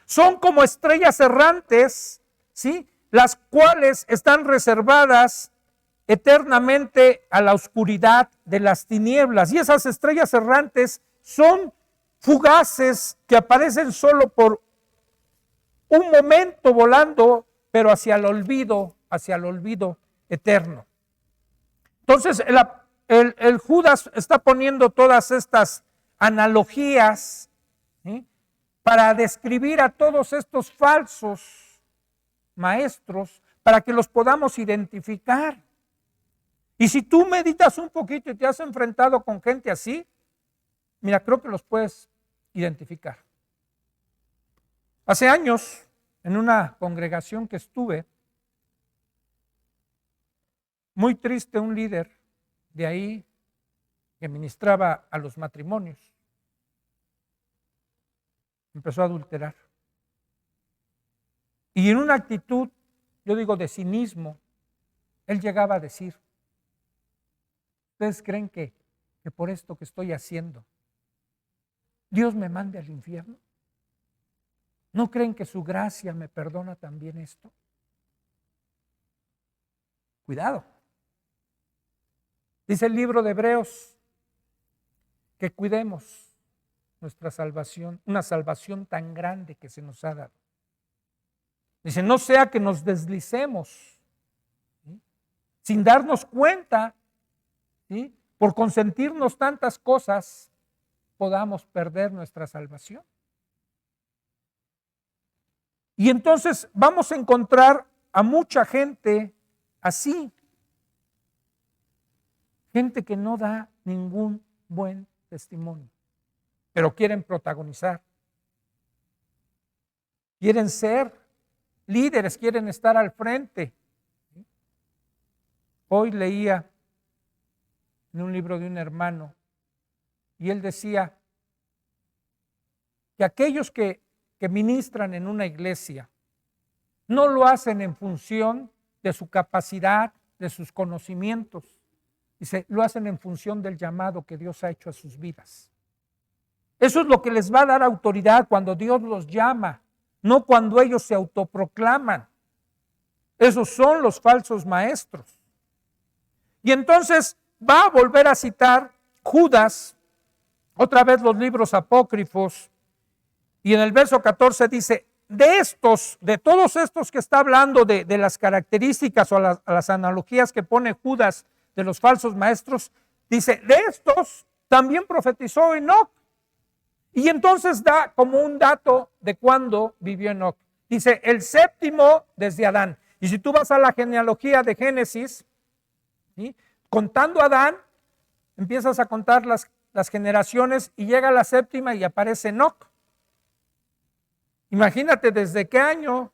Son como estrellas errantes, ¿sí? Las cuales están reservadas eternamente a la oscuridad de las tinieblas. Y esas estrellas errantes son fugaces que aparecen solo por un momento volando, pero hacia el olvido eterno. Entonces, el Judas está poniendo todas estas analogías, ¿sí?, para describir a todos estos falsos maestros, para que los podamos identificar. Y si tú meditas un poquito y te has enfrentado con gente así, mira, creo que los puedes identificar. Hace años, en una congregación que estuve, muy triste, un líder de ahí que ministraba a los matrimonios empezó a adulterar. Y en una actitud, yo digo, de cinismo, él llegaba a decir: ¿ustedes creen que por esto que estoy haciendo, Dios me mande al infierno? ¿No creen que su gracia me perdona también esto? Cuidado. Dice el libro de Hebreos que cuidemos nuestra salvación, una salvación tan grande que se nos ha dado. Dice, no sea que nos deslicemos, ¿sí?, sin darnos cuenta, ¿sí?, por consentirnos tantas cosas, podamos perder nuestra salvación. Y entonces vamos a encontrar a mucha gente así, gente que no da ningún buen testimonio, pero quieren protagonizar, quieren ser líderes, quieren estar al frente. Hoy leía en un libro de un hermano y él decía que aquellos que ministran en una iglesia no lo hacen en función de su capacidad, de sus conocimientos. Dice, lo hacen en función del llamado que Dios ha hecho a sus vidas. Eso es lo que les va a dar autoridad cuando Dios los llama, no cuando ellos se autoproclaman. Esos son los falsos maestros. Y entonces va a volver a citar Judas, otra vez los libros apócrifos, y en el verso 14 dice, de todos estos que está hablando de las características o las analogías que pone Judas de los falsos maestros, dice, de estos también profetizó Enoc. Y entonces da como un dato de cuándo vivió Enoc. Dice, el séptimo desde Adán. Y si tú vas a la genealogía de Génesis, ¿sí?, contando a Adán, empiezas a contar las generaciones y llega a la séptima y aparece Enoc. Imagínate desde qué año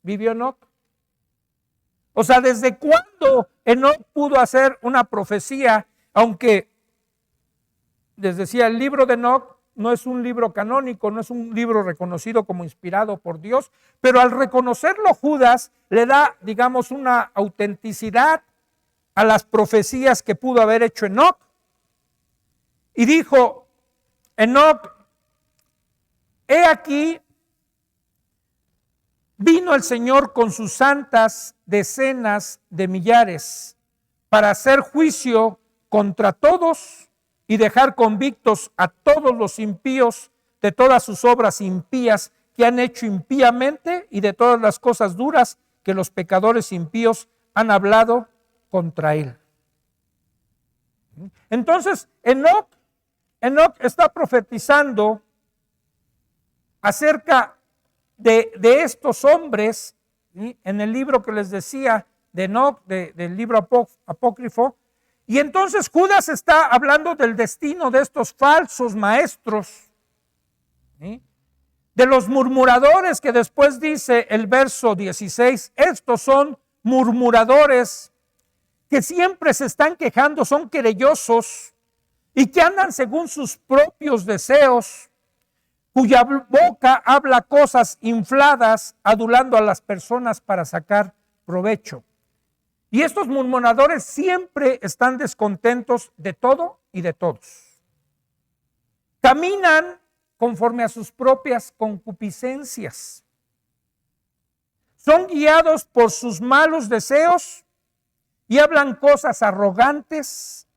vivió Enoc. O sea, desde cuándo Enoc pudo hacer una profecía, aunque les decía, el libro de Enoc no es un libro canónico, no es un libro reconocido como inspirado por Dios, pero al reconocerlo Judas le da, digamos, una autenticidad a las profecías que pudo haber hecho Enoc. Y dijo Enoc, he aquí, vino el Señor con sus santas decenas de millares para hacer juicio contra todos y dejar convictos a todos los impíos de todas sus obras impías que han hecho impíamente y de todas las cosas duras que los pecadores impíos han hablado contra él. Entonces, Enoc está profetizando acerca de estos hombres, ¿sí?, en el libro que les decía de Enoc, del libro apócrifo. Y entonces Judas está hablando del destino de estos falsos maestros, ¿sí?, de los murmuradores, que después dice el verso 16, estos son murmuradores que siempre se están quejando, son querellosos y que andan según sus propios deseos, cuya boca habla cosas infladas, adulando a las personas para sacar provecho. Y estos murmuradores siempre están descontentos de todo y de todos. Caminan conforme a sus propias concupiscencias. Son guiados por sus malos deseos y hablan cosas arrogantes.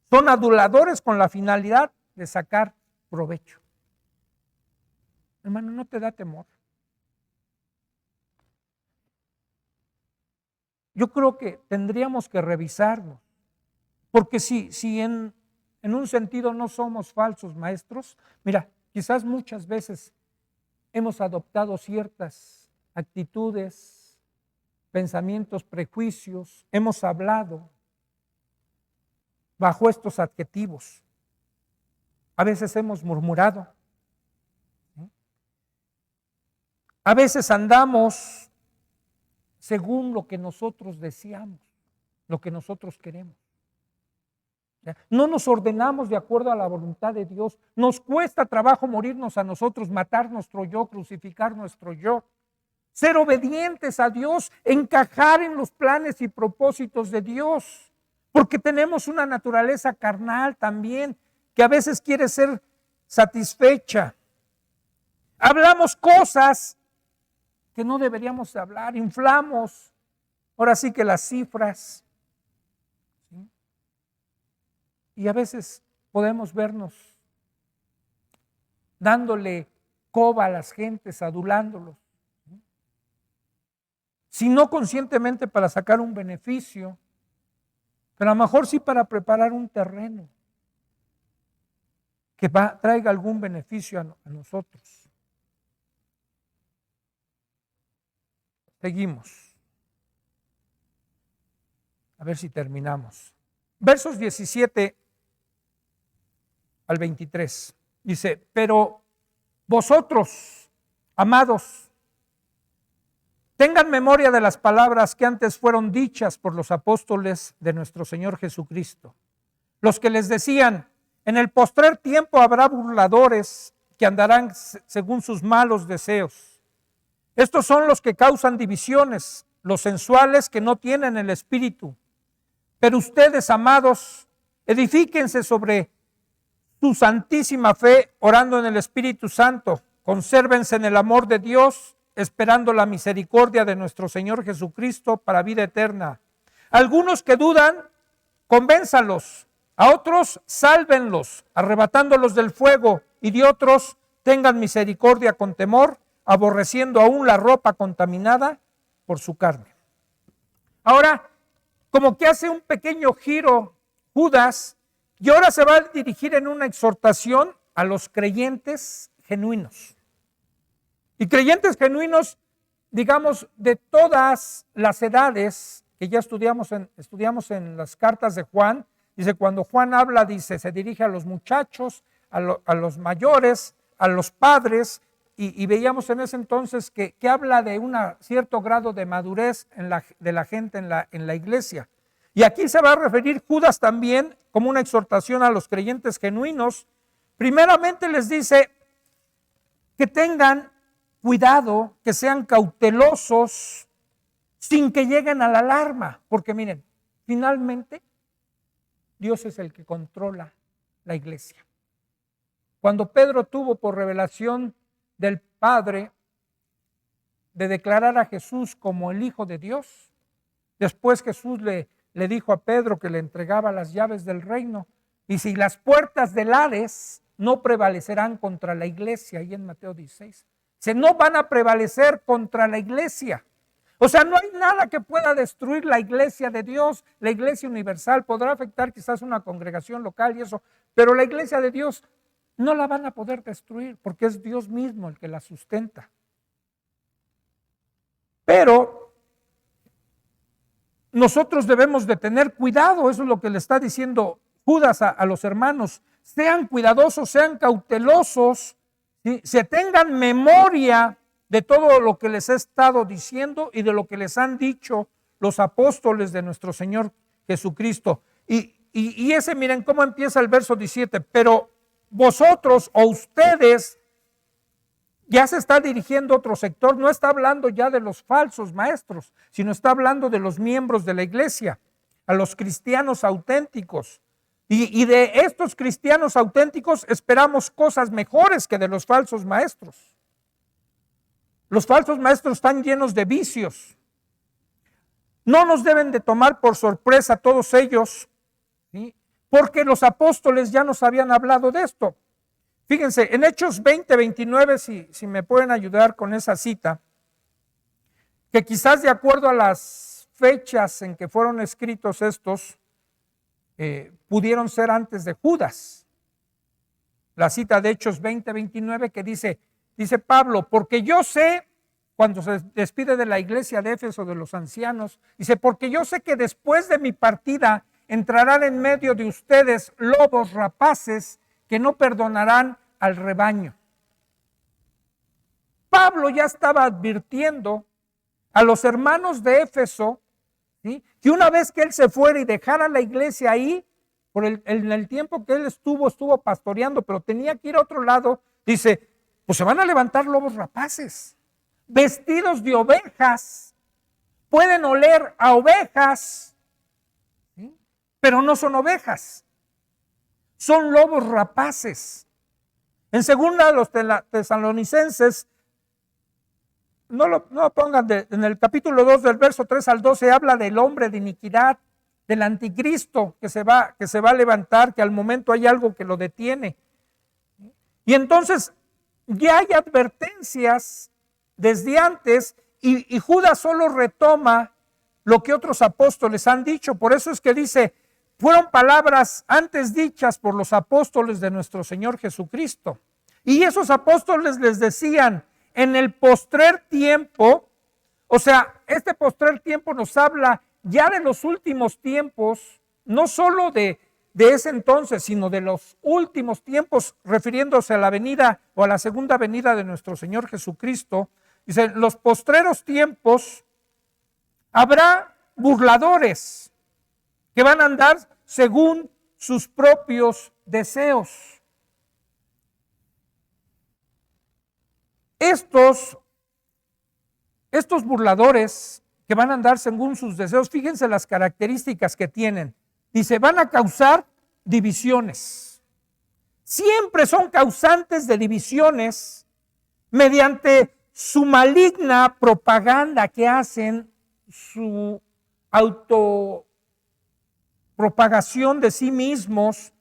Son aduladores con la finalidad de sacar provecho. Hermano, ¿no te da temor? Yo creo que tendríamos que revisarnos Porque si en un sentido no somos falsos maestros, mira, quizás muchas veces hemos adoptado ciertas actitudes, pensamientos, prejuicios, hemos hablado bajo estos adjetivos. A veces hemos murmurado. A veces andamos según lo que nosotros deseamos, lo que nosotros queremos. No nos ordenamos de acuerdo a la voluntad de Dios. Nos cuesta trabajo morirnos a nosotros, matar nuestro yo, crucificar nuestro yo. Ser obedientes a Dios, encajar en los planes y propósitos de Dios. Porque tenemos una naturaleza carnal también, que a veces quiere ser satisfecha. Hablamos cosas que no deberíamos hablar, inflamos, ahora sí que las cifras. ¿Sí? Y a veces podemos vernos dándole coba a las gentes, adulándolos. ¿Sí? Si no conscientemente para sacar un beneficio, pero a lo mejor sí para preparar un terreno que traiga algún beneficio a nosotros. Seguimos. A ver si terminamos. Versos 17 al 23. Dice, pero vosotros, amados, tengan memoria de las palabras que antes fueron dichas por los apóstoles de nuestro Señor Jesucristo, los que les decían, en el postrer tiempo habrá burladores que andarán según sus malos deseos. Estos son los que causan divisiones, los sensuales que no tienen el espíritu. Pero ustedes, amados, edifíquense sobre su santísima fe, orando en el Espíritu Santo. Consérvense en el amor de Dios, esperando la misericordia de nuestro Señor Jesucristo para vida eterna. Algunos que dudan, convénzalos. A otros, sálvenlos, arrebatándolos del fuego. Y de otros, tengan misericordia con temor, aborreciendo aún la ropa contaminada por su carne. Ahora, como que hace un pequeño giro Judas, y ahora se va a dirigir en una exhortación a los creyentes genuinos. Y creyentes genuinos, digamos, de todas las edades, que ya estudiamos en las cartas de Juan. Dice, cuando Juan habla, dice, se dirige a los muchachos, a los mayores, a los padres, y veíamos en ese entonces que habla de un cierto grado de madurez de la gente en la iglesia. Y aquí se va a referir Judas también como una exhortación a los creyentes genuinos. Primeramente les dice que tengan cuidado, que sean cautelosos, sin que lleguen a la alarma. Porque miren, finalmente Dios es el que controla la iglesia. Cuando Pedro tuvo por revelación del Padre de declarar a Jesús como el Hijo de Dios, después Jesús le dijo a Pedro que le entregaba las llaves del reino, y si las puertas del Hades no prevalecerán contra la iglesia, ahí en Mateo 16, no van a prevalecer contra la iglesia. O sea, no hay nada que pueda destruir la iglesia de Dios, la iglesia universal. Podrá afectar quizás una congregación local y eso, pero la iglesia de Dios no la van a poder destruir porque es Dios mismo el que la sustenta. Pero nosotros debemos de tener cuidado, eso es lo que le está diciendo Judas a los hermanos. Sean cuidadosos, sean cautelosos, ¿sí? Se tengan memoria de todo lo que les he estado diciendo y de lo que les han dicho los apóstoles de nuestro Señor Jesucristo. Y ese, miren cómo empieza el verso 17, pero vosotros o ustedes, ya se está dirigiendo a otro sector, no está hablando ya de los falsos maestros, sino está hablando de los miembros de la iglesia, a los cristianos auténticos. Y de estos cristianos auténticos esperamos cosas mejores que de los falsos maestros. Los falsos maestros están llenos de vicios. No nos deben de tomar por sorpresa todos ellos, ¿sí? Porque los apóstoles ya nos habían hablado de esto. Fíjense, en Hechos 20:29, si me pueden ayudar con esa cita, que quizás de acuerdo a las fechas en que fueron escritos estos, pudieron ser antes de Judas. La cita de Hechos 20:29 que dice Pablo, porque yo sé, cuando se despide de la iglesia de Éfeso, de los ancianos, dice, porque yo sé que después de mi partida entrarán en medio de ustedes lobos rapaces que no perdonarán al rebaño. Pablo ya estaba advirtiendo a los hermanos de Éfeso, ¿sí?, que una vez que él se fuera y dejara la iglesia ahí, en el tiempo que él estuvo pastoreando, pero tenía que ir a otro lado, dice, pues se van a levantar lobos rapaces, vestidos de ovejas, pueden oler a ovejas, ¿sí?, pero no son ovejas, son lobos rapaces. En segunda de los Tesalonicenses, no lo pongan, en el capítulo 2 del verso 3 al 12 habla del hombre de iniquidad, del anticristo que se va a levantar, que al momento hay algo que lo detiene. Y entonces ya hay advertencias desde antes y Judas solo retoma lo que otros apóstoles han dicho. Por eso es que dice, fueron palabras antes dichas por los apóstoles de nuestro Señor Jesucristo. Y esos apóstoles les decían, en el postrer tiempo, o sea, este postrer tiempo nos habla ya de los últimos tiempos, no solo de ese entonces, sino de los últimos tiempos, refiriéndose a la venida o a la segunda venida de nuestro Señor Jesucristo. Dice, en los postreros tiempos habrá burladores que van a andar según sus propios deseos. Estos burladores que van a andar según sus deseos, fíjense las características que tienen. Dice, van a causar divisiones. Siempre son causantes de divisiones mediante su maligna propaganda que hacen, su autopropagación de sí mismos.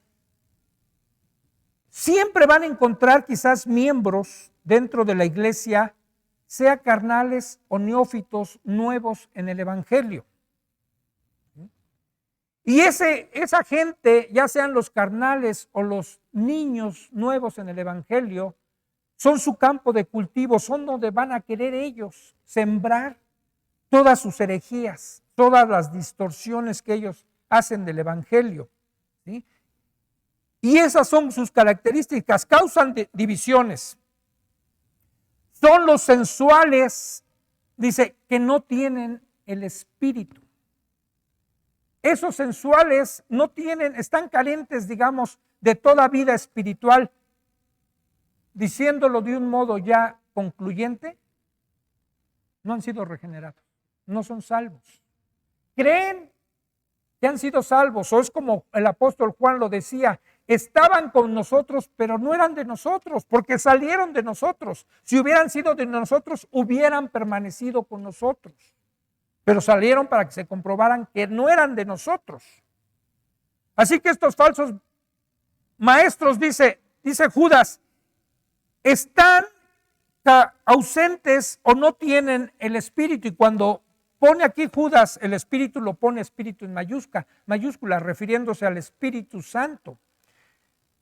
Siempre van a encontrar quizás miembros dentro de la iglesia, sea carnales o neófitos nuevos en el evangelio. Y esa gente, ya sean los carnales o los niños nuevos en el evangelio, son su campo de cultivo, son donde van a querer ellos sembrar todas sus herejías, todas las distorsiones que ellos hacen del evangelio, ¿sí? Y esas son sus características, causan divisiones. Son los sensuales, dice, que no tienen el espíritu. Esos sensuales no tienen, están carentes, digamos, de toda vida espiritual. Diciéndolo de un modo ya concluyente, no han sido regenerados, no son salvos. Creen que han sido salvos, o es como el apóstol Juan lo decía, estaban con nosotros, pero no eran de nosotros, porque salieron de nosotros. Si hubieran sido de nosotros, hubieran permanecido con nosotros. Pero salieron para que se comprobaran que no eran de nosotros. Así que estos falsos maestros, dice Judas, están ausentes o no tienen el espíritu. Y cuando pone aquí Judas el espíritu, lo pone espíritu en mayúscula, refiriéndose al Espíritu Santo.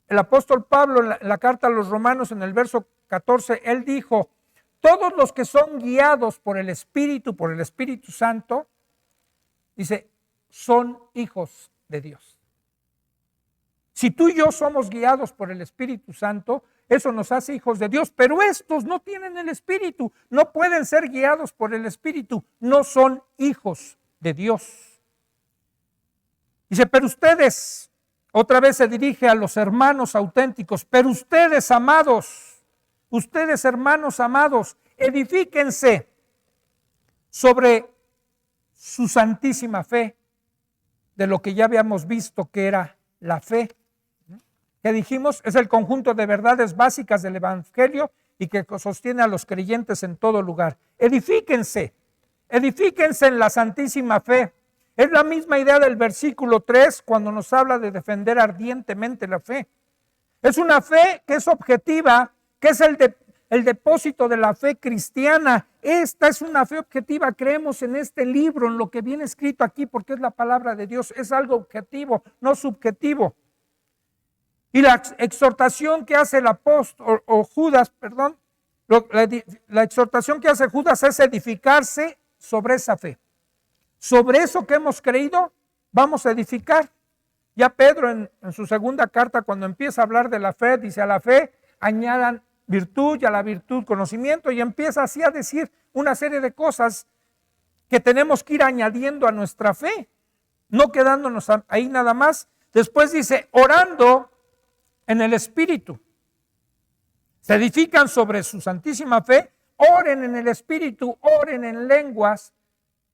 El apóstol Pablo en la carta a los Romanos, en el verso 14, él dijo, todos los que son guiados por el Espíritu Santo, dice, son hijos de Dios. Si tú y yo somos guiados por el Espíritu Santo, eso nos hace hijos de Dios, pero estos no tienen el Espíritu, no pueden ser guiados por el Espíritu, no son hijos de Dios. Dice, pero ustedes, otra vez se dirige a los hermanos auténticos, pero ustedes, amados, ustedes, hermanos amados, edifíquense sobre su santísima fe, de lo que ya habíamos visto que era la fe. Que dijimos, es el conjunto de verdades básicas del evangelio y que sostiene a los creyentes en todo lugar. Edifíquense en la santísima fe. Es la misma idea del versículo 3 cuando nos habla de defender ardientemente la fe. Es una fe que es objetiva, que es el depósito de la fe cristiana. Esta es una fe objetiva. Creemos en este libro, en lo que viene escrito aquí, porque es la palabra de Dios. Es algo objetivo, no subjetivo. Y la exhortación que hace el apóstol, o Judas, perdón, la exhortación que hace Judas es edificarse sobre esa fe. Sobre eso que hemos creído, vamos a edificar. Ya Pedro en su segunda carta, cuando empieza a hablar de la fe, dice: a la fe añadan virtud, y a la virtud conocimiento, y empieza así a decir una serie de cosas que tenemos que ir añadiendo a nuestra fe, no quedándonos ahí nada más. Después dice: orando en el Espíritu. Se edifican sobre su santísima fe, oren en el Espíritu, oren en lenguas,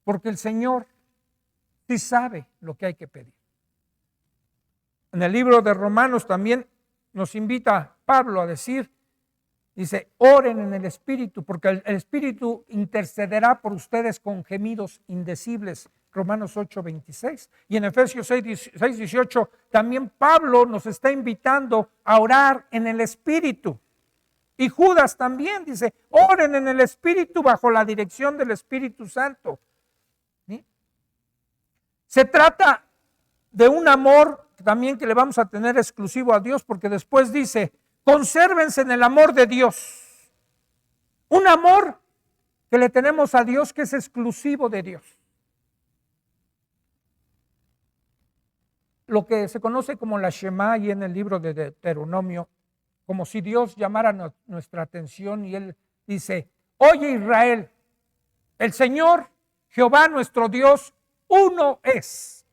porque el Señor sí sabe lo que hay que pedir. En el libro de Romanos también nos invita Pablo a decir, dice: oren en el Espíritu, porque el Espíritu intercederá por ustedes con gemidos indecibles. Romanos 8:26. Y en Efesios 6:18 también Pablo nos está invitando a orar en el Espíritu. Y Judas también dice: oren en el Espíritu bajo la dirección del Espíritu Santo. ¿Sí? Se trata de un amor también que le vamos a tener exclusivo a Dios, porque después dice: consérvense en el amor de Dios. Un amor que le tenemos a Dios, que es exclusivo de Dios. Lo que se conoce como la Shema, y en el libro de Deuteronomio, como si Dios llamara nuestra atención y Él dice: oye Israel, el Señor Jehová nuestro Dios, uno es.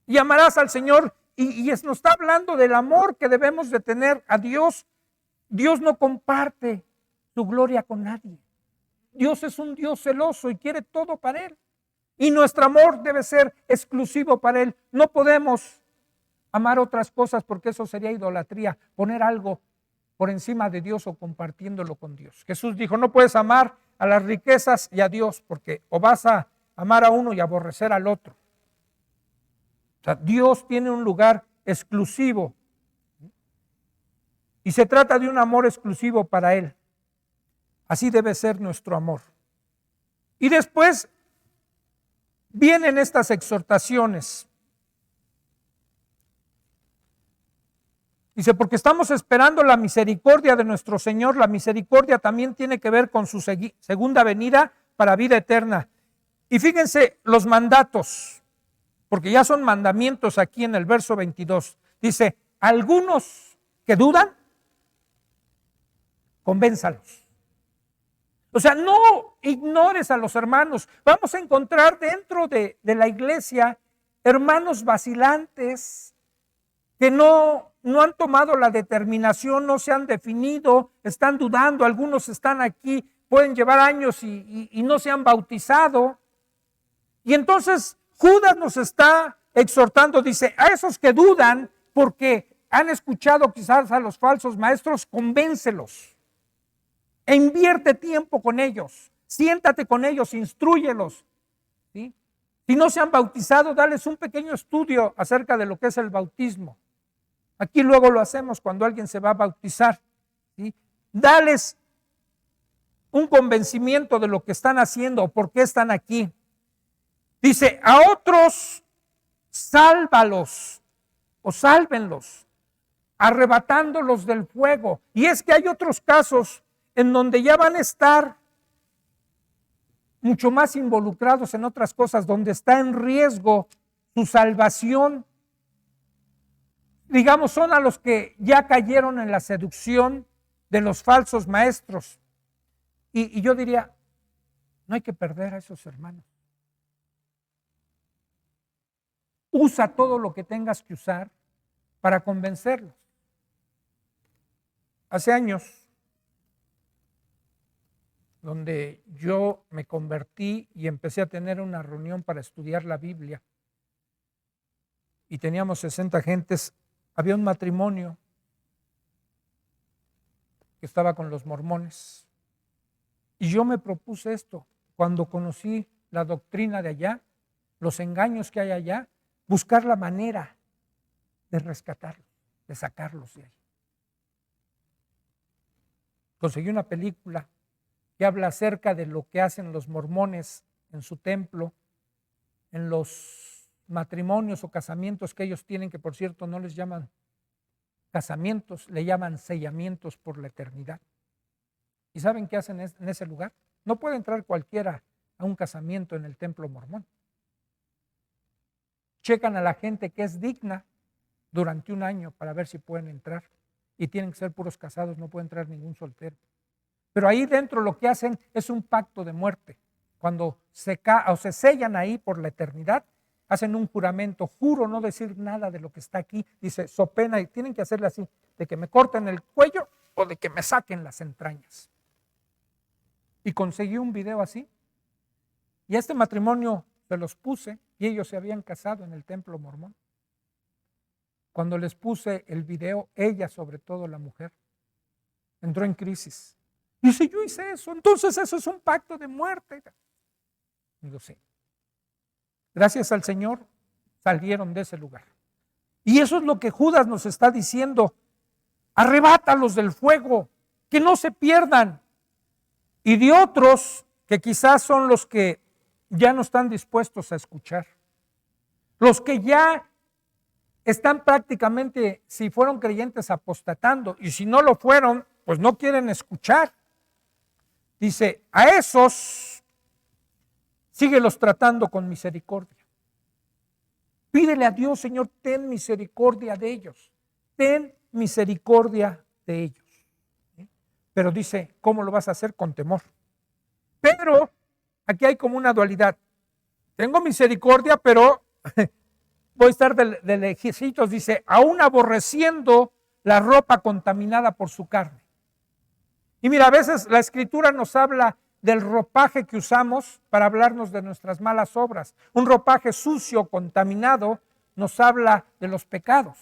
Y amarás al Señor, y nos está hablando del amor que debemos de tener a Dios. Dios no comparte su gloria con nadie. Dios es un Dios celoso y quiere todo para Él. Y nuestro amor debe ser exclusivo para Él. No podemos amar otras cosas, porque eso sería idolatría, poner algo por encima de Dios o compartiéndolo con Dios. Jesús dijo: no puedes amar a las riquezas y a Dios, porque o vas a amar a uno y aborrecer al otro. O sea, Dios tiene un lugar exclusivo y se trata de un amor exclusivo para Él. Así debe ser nuestro amor. Y después vienen estas exhortaciones. Dice: porque estamos esperando la misericordia de nuestro Señor. La misericordia también tiene que ver con su segunda venida para vida eterna. Y fíjense los mandatos, porque ya son mandamientos aquí en el verso 22. Dice: algunos que dudan, convénzalos. O sea, no ignores a los hermanos. Vamos a encontrar dentro de la iglesia hermanos vacilantes que no han tomado la determinación, no se han definido, están dudando. Algunos están aquí, pueden llevar años y no se han bautizado. Y entonces Judas nos está exhortando, dice: a esos que dudan porque han escuchado quizás a los falsos maestros, convéncelos. E invierte tiempo con ellos, siéntate con ellos, instrúyelos. ¿Sí? Si no se han bautizado, dales un pequeño estudio acerca de lo que es el bautismo. Aquí luego lo hacemos cuando alguien se va a bautizar. ¿Sí? Dales un convencimiento de lo que están haciendo o por qué están aquí. Dice: a otros sálvalos o sálvenlos, arrebatándolos del fuego. Y es que hay otros casos en donde ya van a estar mucho más involucrados en otras cosas, donde está en riesgo su salvación. Digamos, son a los que ya cayeron en la seducción de los falsos maestros. Y yo diría, no hay que perder a esos hermanos. Usa todo lo que tengas que usar para convencerlos. Hace años, donde yo me convertí y empecé a tener una reunión para estudiar la Biblia, y teníamos 60 gentes, había un matrimonio que estaba con los mormones. Y yo me propuse esto, cuando conocí la doctrina de allá, los engaños que hay allá, buscar la manera de rescatarlos, de sacarlos de ahí. Conseguí una película que habla acerca de lo que hacen los mormones en su templo, en los matrimonios o casamientos que ellos tienen, que por cierto no les llaman casamientos, le llaman sellamientos por la eternidad. ¿Y saben qué hacen en ese lugar? No puede entrar cualquiera a un casamiento en el templo mormón. Checan a la gente que es digna durante un año para ver si pueden entrar. Y tienen que ser puros casados, no puede entrar ningún soltero. Pero ahí dentro lo que hacen es un pacto de muerte. Cuando se sellan ahí por la eternidad, hacen un juramento, juro no decir nada de lo que está aquí, dice, so pena, y tienen que hacerle así, de que me corten el cuello o de que me saquen las entrañas. Y conseguí un video así, y a este matrimonio se los puse, y ellos se habían casado en el templo mormón. Cuando les puse el video, ella, sobre todo la mujer, entró en crisis. Dice, yo hice eso, entonces eso es un pacto de muerte. Digo, sí. Gracias al Señor salieron de ese lugar. Y eso es lo que Judas nos está diciendo. Arrebátalos del fuego, que no se pierdan. Y de otros que quizás son los que ya no están dispuestos a escuchar. Los que ya están prácticamente, si fueron creyentes, apostatando. Y si no lo fueron, pues no quieren escuchar. Dice, a esos síguelos tratando con misericordia. Pídele a Dios, Señor, ten misericordia de ellos. Ten misericordia de ellos. Pero dice, ¿cómo lo vas a hacer? Con temor. Pero aquí hay como una dualidad. Tengo misericordia, pero voy a estar de lejecitos. Dice, aún aborreciendo la ropa contaminada por su carne. Y mira, a veces la Escritura nos habla del ropaje que usamos para hablarnos de nuestras malas obras. Un ropaje sucio, contaminado, nos habla de los pecados.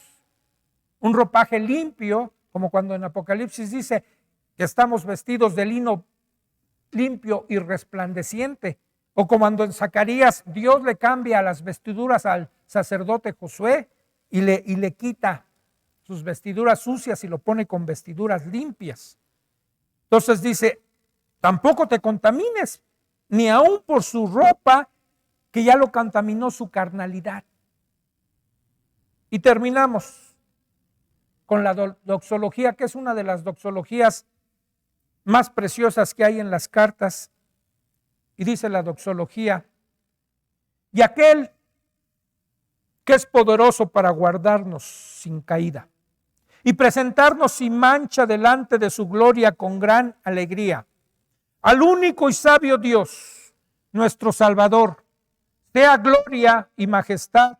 Un ropaje limpio, como cuando en Apocalipsis dice que estamos vestidos de lino limpio y resplandeciente. O como cuando en Zacarías Dios le cambia las vestiduras al sacerdote Josué y le quita sus vestiduras sucias y lo pone con vestiduras limpias. Entonces dice, tampoco te contamines, ni aun por su ropa, que ya lo contaminó su carnalidad. Y terminamos con la doxología, que es una de las doxologías más preciosas que hay en las cartas. Y dice la doxología, y aquel que es poderoso para guardarnos sin caída y presentarnos sin mancha delante de su gloria con gran alegría. Al único y sabio Dios, nuestro Salvador, sea gloria y majestad,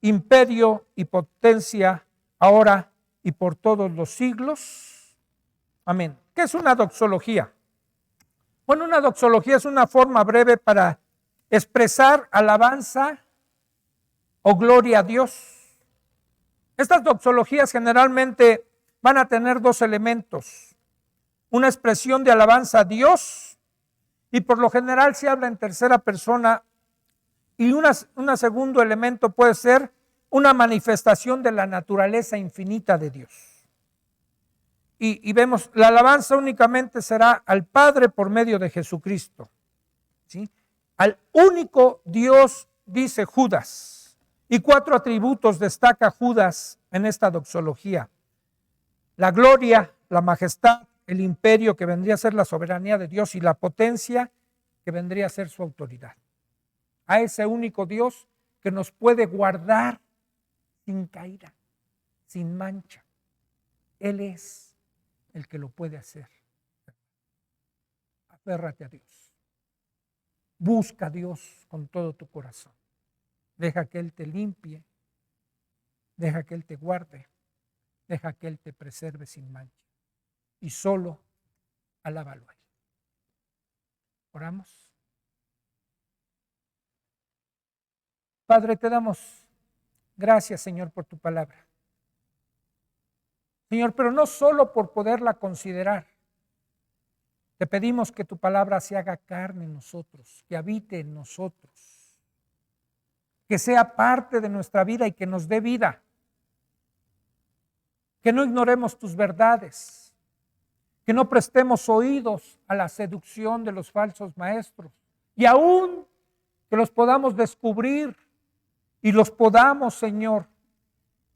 imperio y potencia, ahora y por todos los siglos. Amén. ¿Qué es una doxología? Bueno, una doxología es una forma breve para expresar alabanza o gloria a Dios. Estas doxologías generalmente van a tener dos elementos. Una expresión de alabanza a Dios, y por lo general se habla en tercera persona, y un segundo elemento puede ser una manifestación de la naturaleza infinita de Dios. Y vemos, la alabanza únicamente será al Padre por medio de Jesucristo, ¿sí? Al único Dios, dice Judas. Y 4 atributos destaca Judas en esta doxología: la gloria, la majestad, el imperio, que vendría a ser la soberanía de Dios, y la potencia, que vendría a ser su autoridad. A ese único Dios que nos puede guardar sin caída, sin mancha. Él es el que lo puede hacer. Aférrate a Dios. Busca a Dios con todo tu corazón. Deja que Él te limpie. Deja que Él te guarde. Deja que Él te preserve sin mancha. Y solo alábalo a Él. Oramos. Padre, te damos gracias, Señor, por tu palabra. Señor, pero no solo por poderla considerar. Te pedimos que tu palabra se haga carne en nosotros, que habite en nosotros, que sea parte de nuestra vida y que nos dé vida. Que no ignoremos tus verdades, que no prestemos oídos a la seducción de los falsos maestros y aún que los podamos descubrir y los podamos, Señor,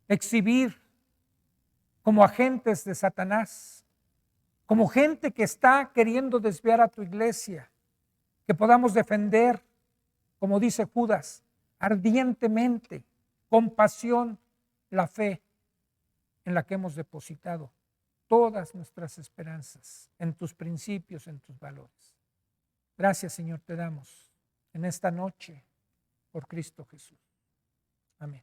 exhibir como agentes de Satanás, como gente que está queriendo desviar a tu iglesia, que podamos defender, como dice Judas, ardientemente, con pasión, la fe en la que hemos depositado todas nuestras esperanzas, en tus principios, en tus valores. Gracias, Señor, te damos en esta noche por Cristo Jesús. Amén.